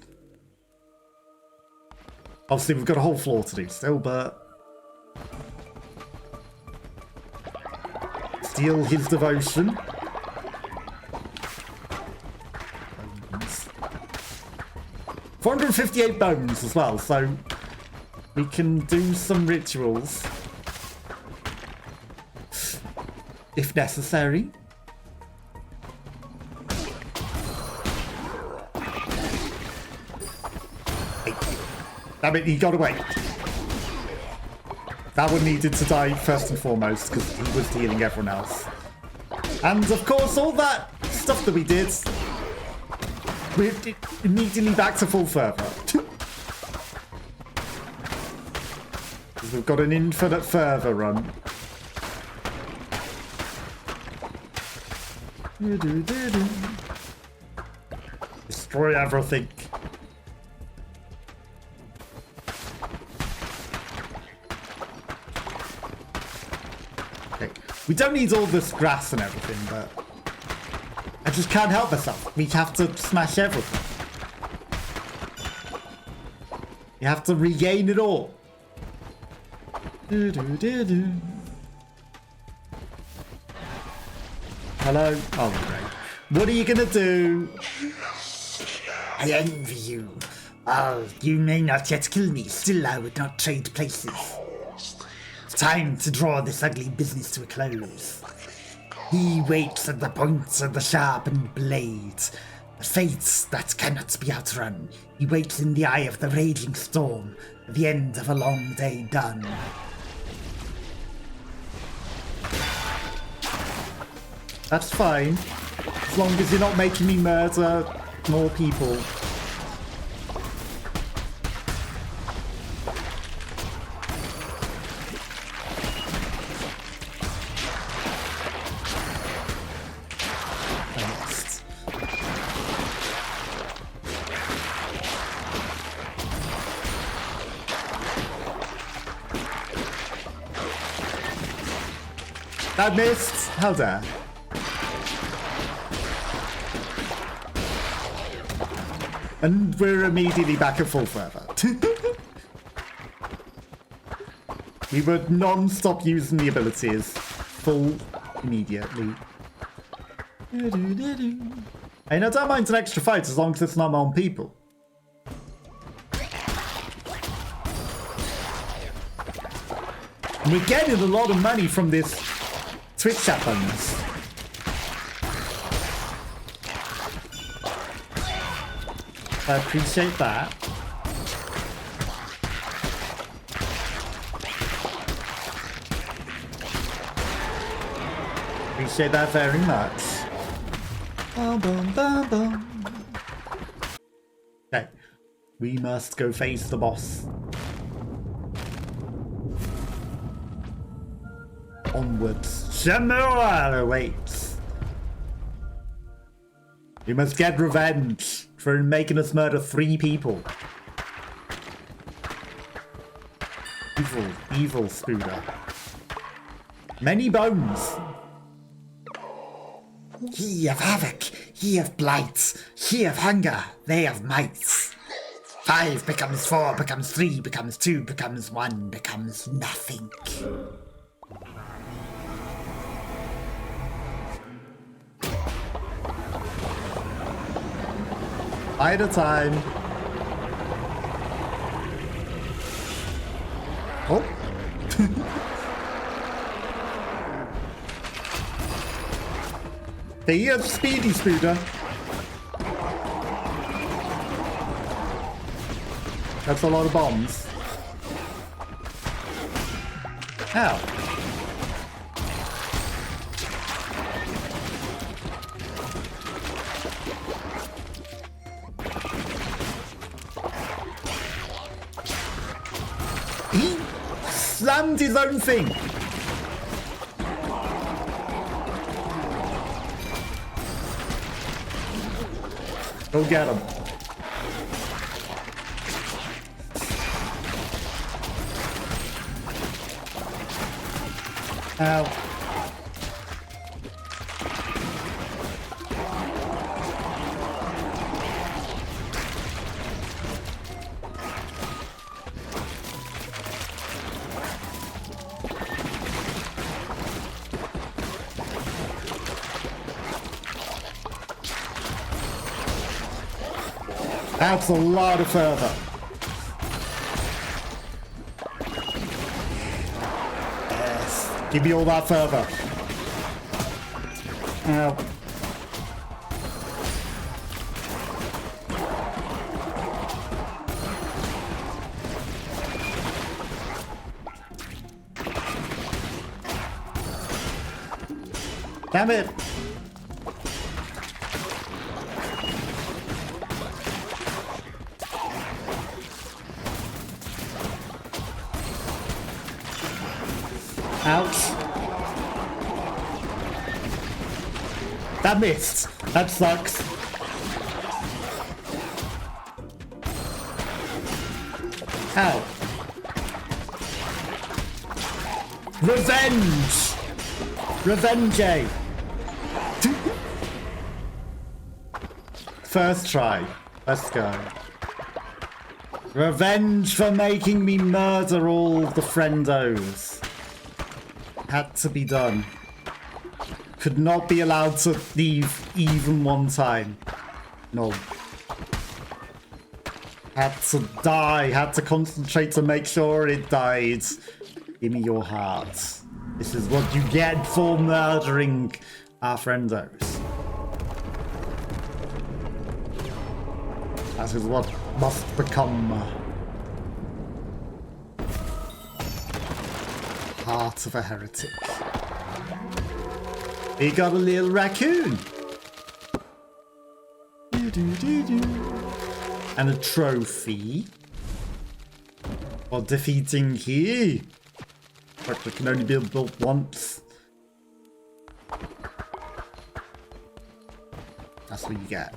Obviously, we've got a whole floor to do still, but Steal his devotion. 458 bones as well, so we can do some rituals if necessary. Hey, damn it, he got away. That one needed to die first and foremost because he was healing everyone else. And of course, all that stuff that we did, we're immediately back to full fervor. We've got an infinite fervor run. Destroy everything. Okay. We don't need all this grass and everything, but I just can't help myself. We have to smash everything. You have to regain it all. Hello? Oh, great. What are you gonna do? I envy you. Oh, you may not yet kill me, still I would not trade places. It's time to draw this ugly business to a close. He waits at the points of the sharpened blade, the fates that cannot be outrun. He waits in the eye of the raging storm, at the end of a long day done. That's fine, as long as you're not making me murder more people. That missed! How dare. And we're immediately back at full fervor. We would non-stop using the abilities. Full immediately. I mean, I don't mind an extra fight as long as it's not my own people. And we're getting a lot of money from this Twitch chat bonus. I appreciate that. Appreciate that very much. Okay, we must go face the boss. Onwards. Shamura awaits. We must get revenge for making us murder 3 people. Evil spooder. Many bones. He of havoc, he of blight, he of hunger, they of might. 5 becomes 4, becomes 3, becomes 2, becomes 1, becomes nothing. At a time. Oh. They have speedy spooder. That's a lot of bombs. Ow. He slammed his own thing. Go get him. Ow. That's a lot of further. Yes. Give me all that further. Ow. Damn it! Ouch. That missed. That sucks. Ow. Revenge! Revenge! First try. Let's go. Revenge for making me murder all the friendos. Had to be done. Could not be allowed to leave even one time. No. Had to die. Had to concentrate to make sure it died. Give me your heart. This is what you get for murdering our friendos. That is what must become. Heart of a heretic. We got a little raccoon. And a trophy. For defeating he. But it can only be built once. That's what you get.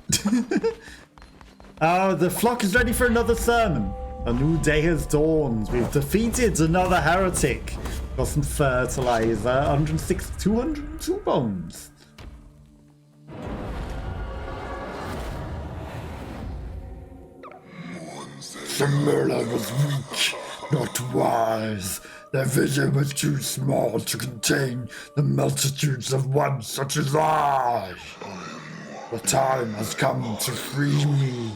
Oh, the flock is ready for another sermon. A new day has dawned. We've defeated another heretic. Got some fertilizer. 106, 202 bones. Shamura was weak, not wise. Their vision was too small to contain the multitudes of one such as I. The time has come to free me.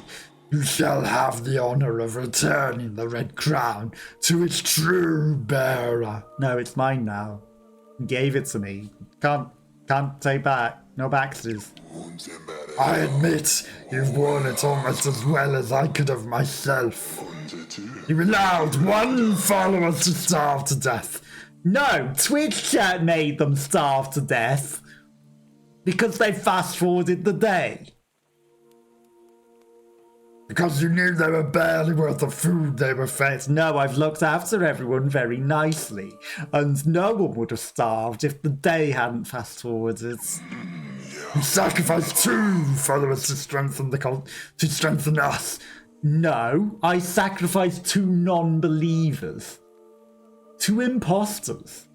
You shall have the honor of returning the red crown to its true bearer. No, it's mine now. You gave it to me. Can't take back. No backstays. I admit you've worn it almost as well as I could have myself. You allowed one follower to starve to death. No, Twitch chat made them starve to death. Because they fast-forwarded the day. Because you knew they were barely worth the food they were fed. No, I've looked after everyone very nicely. And no one would have starved if the day hadn't fast-forwarded. You sacrificed 2 followers to strengthen the cult, to strengthen us. No, I sacrificed 2 non-believers. 2 imposters.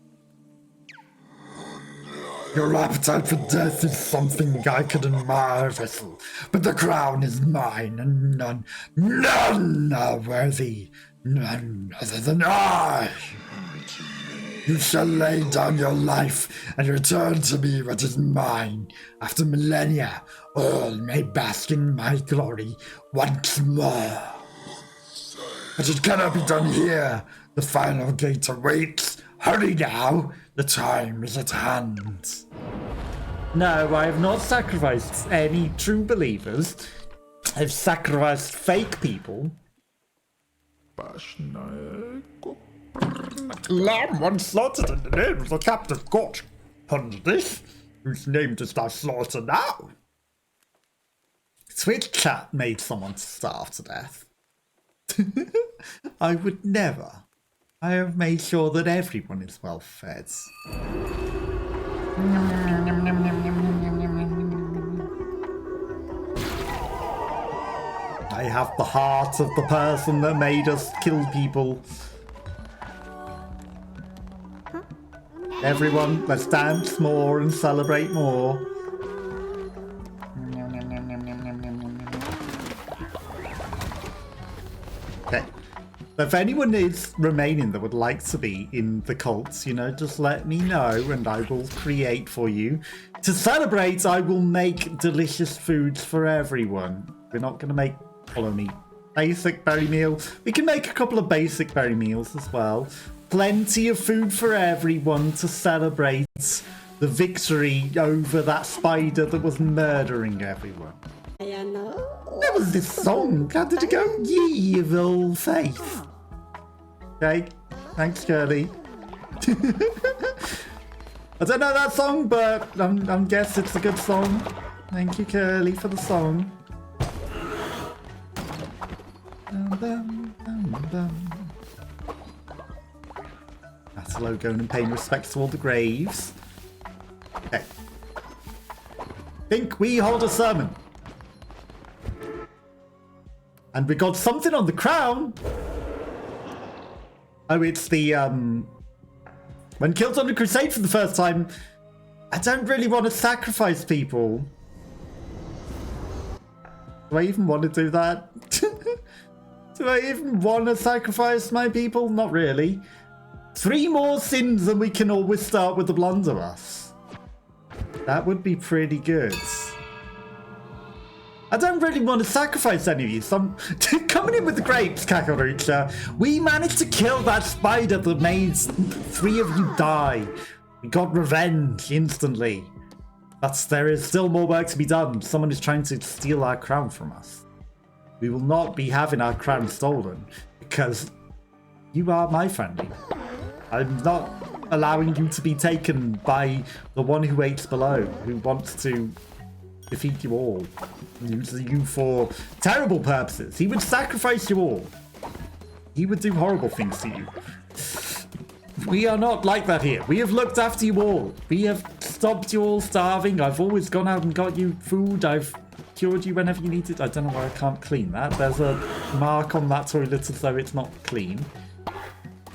Your appetite for death is something I could admire, Vessel, but the crown is mine, and none are worthy, none other than I. You shall lay down your life and return to me what is mine. After millennia, all may bask in my glory once more. But it cannot be done here. The final gate awaits. Hurry now. The time is at hand. No, I have not sacrificed any true believers. I've sacrificed fake people. Lamb once slaughtered in the name of the captive god. Ponder this, whose name dost thou slaughter now? Twitch chat made someone starve to death. I would never. I have made sure that everyone is well fed. I have the heart of the person that made us kill people. Everyone, let's dance more and celebrate more. Okay. If anyone is remaining that would like to be in the cults, you know, just let me know and I will create for you. To celebrate, I will make delicious foods for everyone. We're not going to make Follow me. Basic berry meal. We can make a couple of basic berry meals as well. Plenty of food for everyone to celebrate the victory over that spider that was murdering everyone. That was this song. How did it go? Ye of all faith. Okay. Thanks, Curly. I don't know that song, but I'm guess it's a good song. Thank you, Curly, for the song. That's a logo and paying respects to all the graves. Okay. Think we hold a sermon. And we got something on the crown. Oh, it's the, when killed on the crusade for the first time, I don't really want to sacrifice people. Do I even want to do that? Do I even want to sacrifice my people? Not really. 3 more sins and we can always start with the blunderbuss. That would be pretty good. I don't really want to sacrifice any of you. Coming in with the grapes, Kakaroocha. We managed to kill that spider that made 3 of you die. We got revenge instantly. But there is still more work to be done. Someone is trying to steal our crown from us. We will not be having our crown stolen because you are my family. I'm not allowing you to be taken by the one who waits below, who wants to defeat you all, use you for terrible purposes. He would sacrifice you all. He would do horrible things to you. We are not like that here. We have looked after you all. We have stopped you all starving. I've always gone out and got you food. I've cured you whenever you needed. I don't know why I can't clean that. There's a mark on that toilet as though it's not clean.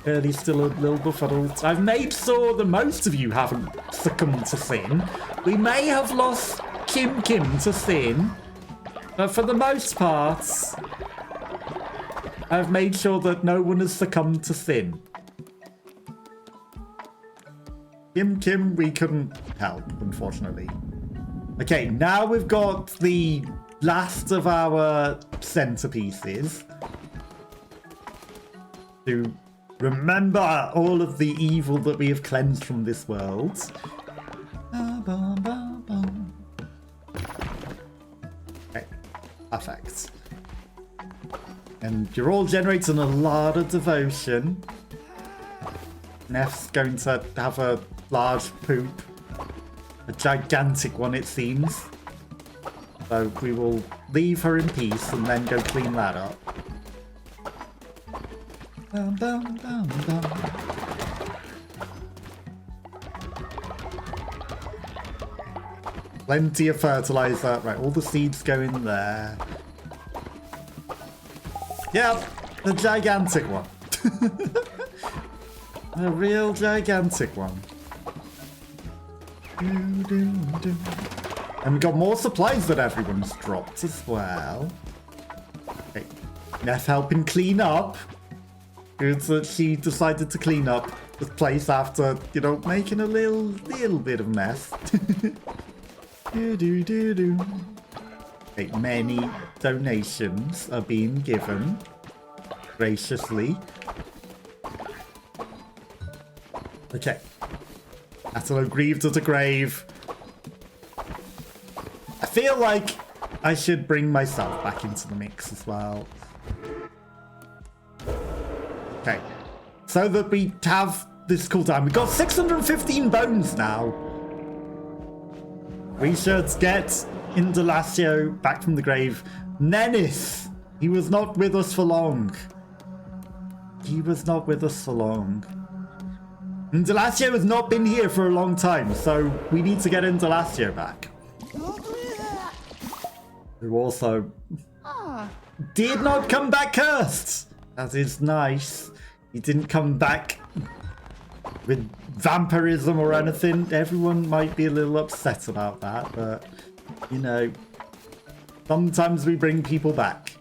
Curly's still a little befuddled. I've made sure that most of you haven't succumbed to sin. We may have lost Kim to sin, but for the most part, I've made sure that no one has succumbed to sin. Kim, we couldn't help, unfortunately. Okay, now we've got the last of our centerpieces to remember all of the evil that we have cleansed from this world. Okay, perfect. And you're all generating a lot of devotion. Neff's going to have a large poop. A gigantic one, it seems. So we will leave her in peace and then go clean that up. Plenty of fertilizer. Right, all the seeds go in there. Yep, the gigantic one. A real gigantic one. And we got more supplies that everyone's dropped as well. Okay. Neff helping clean up. Good that she decided to clean up this place after, you know, making a little bit of mess. Okay, many donations are being given graciously. Okay. Atalo grieved at a grave. I feel like I should bring myself back into the mix as well. Okay. So that we have this cooldown. We've got 615 bones now. We should get Indelacio back from the grave. Nennis! He was not with us for long. He was not with us for long. Indelacio has not been here for a long time, so we need to get Indelacio back. Who also did not come back cursed. That is nice. He didn't come back with vampirism or anything. Everyone might be a little upset about that, but you know, sometimes we bring people back.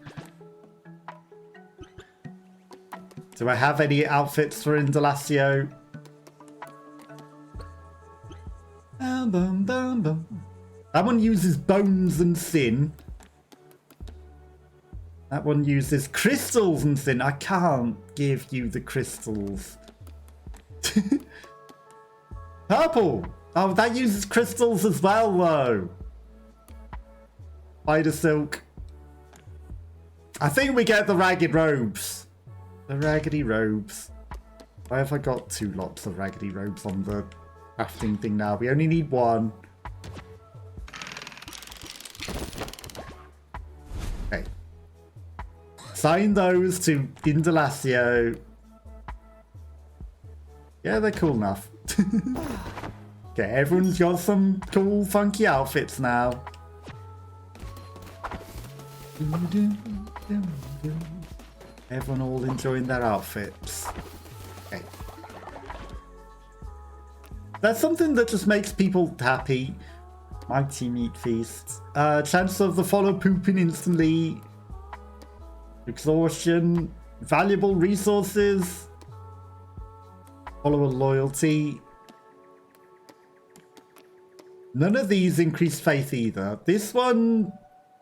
Do I have any outfits for Indelacio? That one uses bones and sin. That one uses crystals and thin. I can't give you the crystals. Purple! Oh, that uses crystals as well, though. Spider silk. I think we get the ragged robes. The raggedy robes. Why have I got 2 lots of raggedy robes on the crafting thing now? We only need 1. Okay. Assign those to Indelacio. Yeah, they're cool enough. Okay, everyone's got some cool, funky outfits now. Everyone all enjoying their outfits. Okay. That's something that just makes people happy. Mighty meat feast. Chance of the follow pooping instantly. Exhaustion. Valuable resources. Follower loyalty. None of these increase faith either. This one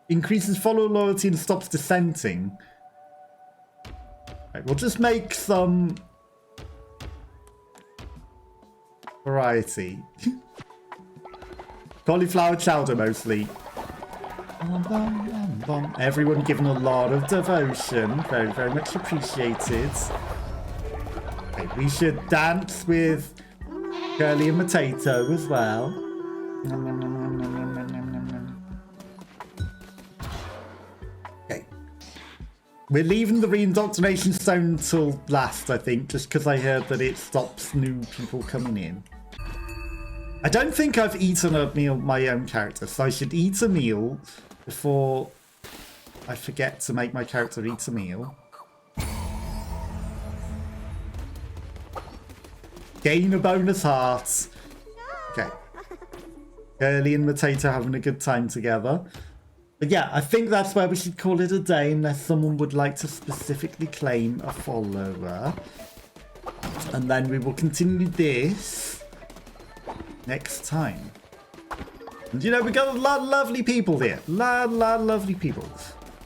increases follower loyalty and stops dissenting. Right, we'll just make some variety. Cauliflower chowder mostly. Everyone giving a lot of devotion. Very, very much appreciated. Okay, we should dance with Curly and Potato as well. Okay. We're leaving the reindoctrination stone until last, I think, just because I heard that it stops new people coming in. I don't think I've eaten a meal my own character, so I should eat a meal before I forget to make my character eat a meal. Gain a bonus heart. Okay. Curly and Potato having a good time together. But yeah, I think that's where we should call it a day unless someone would like to specifically claim a follower. And then we will continue this next time. And you know, we got a lot of lovely people here. Lot of lovely people.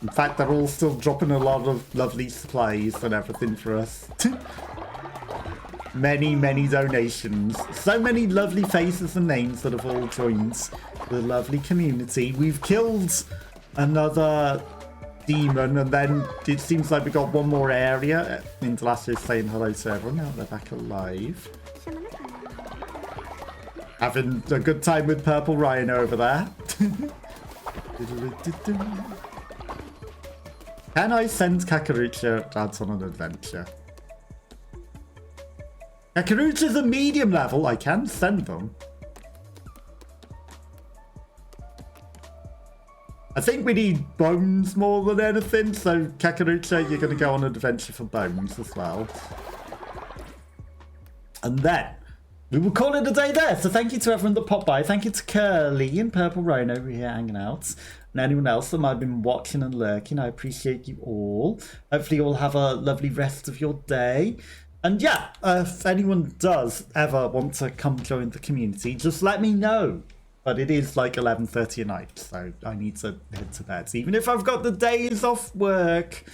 In fact, they're all still dropping a lot of lovely supplies and everything for us. Many donations. So many lovely faces and names that have all joined the lovely community. We've killed another demon, and then it seems like we got one more area. Indelacio saying hello to everyone. Now they're back alive. Having a good time with Purple Rhino over there. Can I send Kakarucha out on an adventure? Kakarucha's a medium level. I can send them. I think we need bones more than anything. So Kakarucha, you're going to go on an adventure for bones as well. And then we will call it a day there. So thank you to everyone that popped by. Thank you to Curly and Purple Rhino who are here hanging out. And anyone else that might have been watching and lurking. I appreciate you all. Hopefully you all have a lovely rest of your day. And yeah, if anyone does ever want to come join the community, just let me know. But it is like 11:30 at night, so I need to head to bed. Even if I've got the days off work,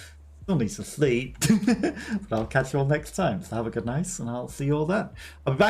still need to sleep. But I'll catch you all next time. So have a good night, and I'll see you all then. I'll be back.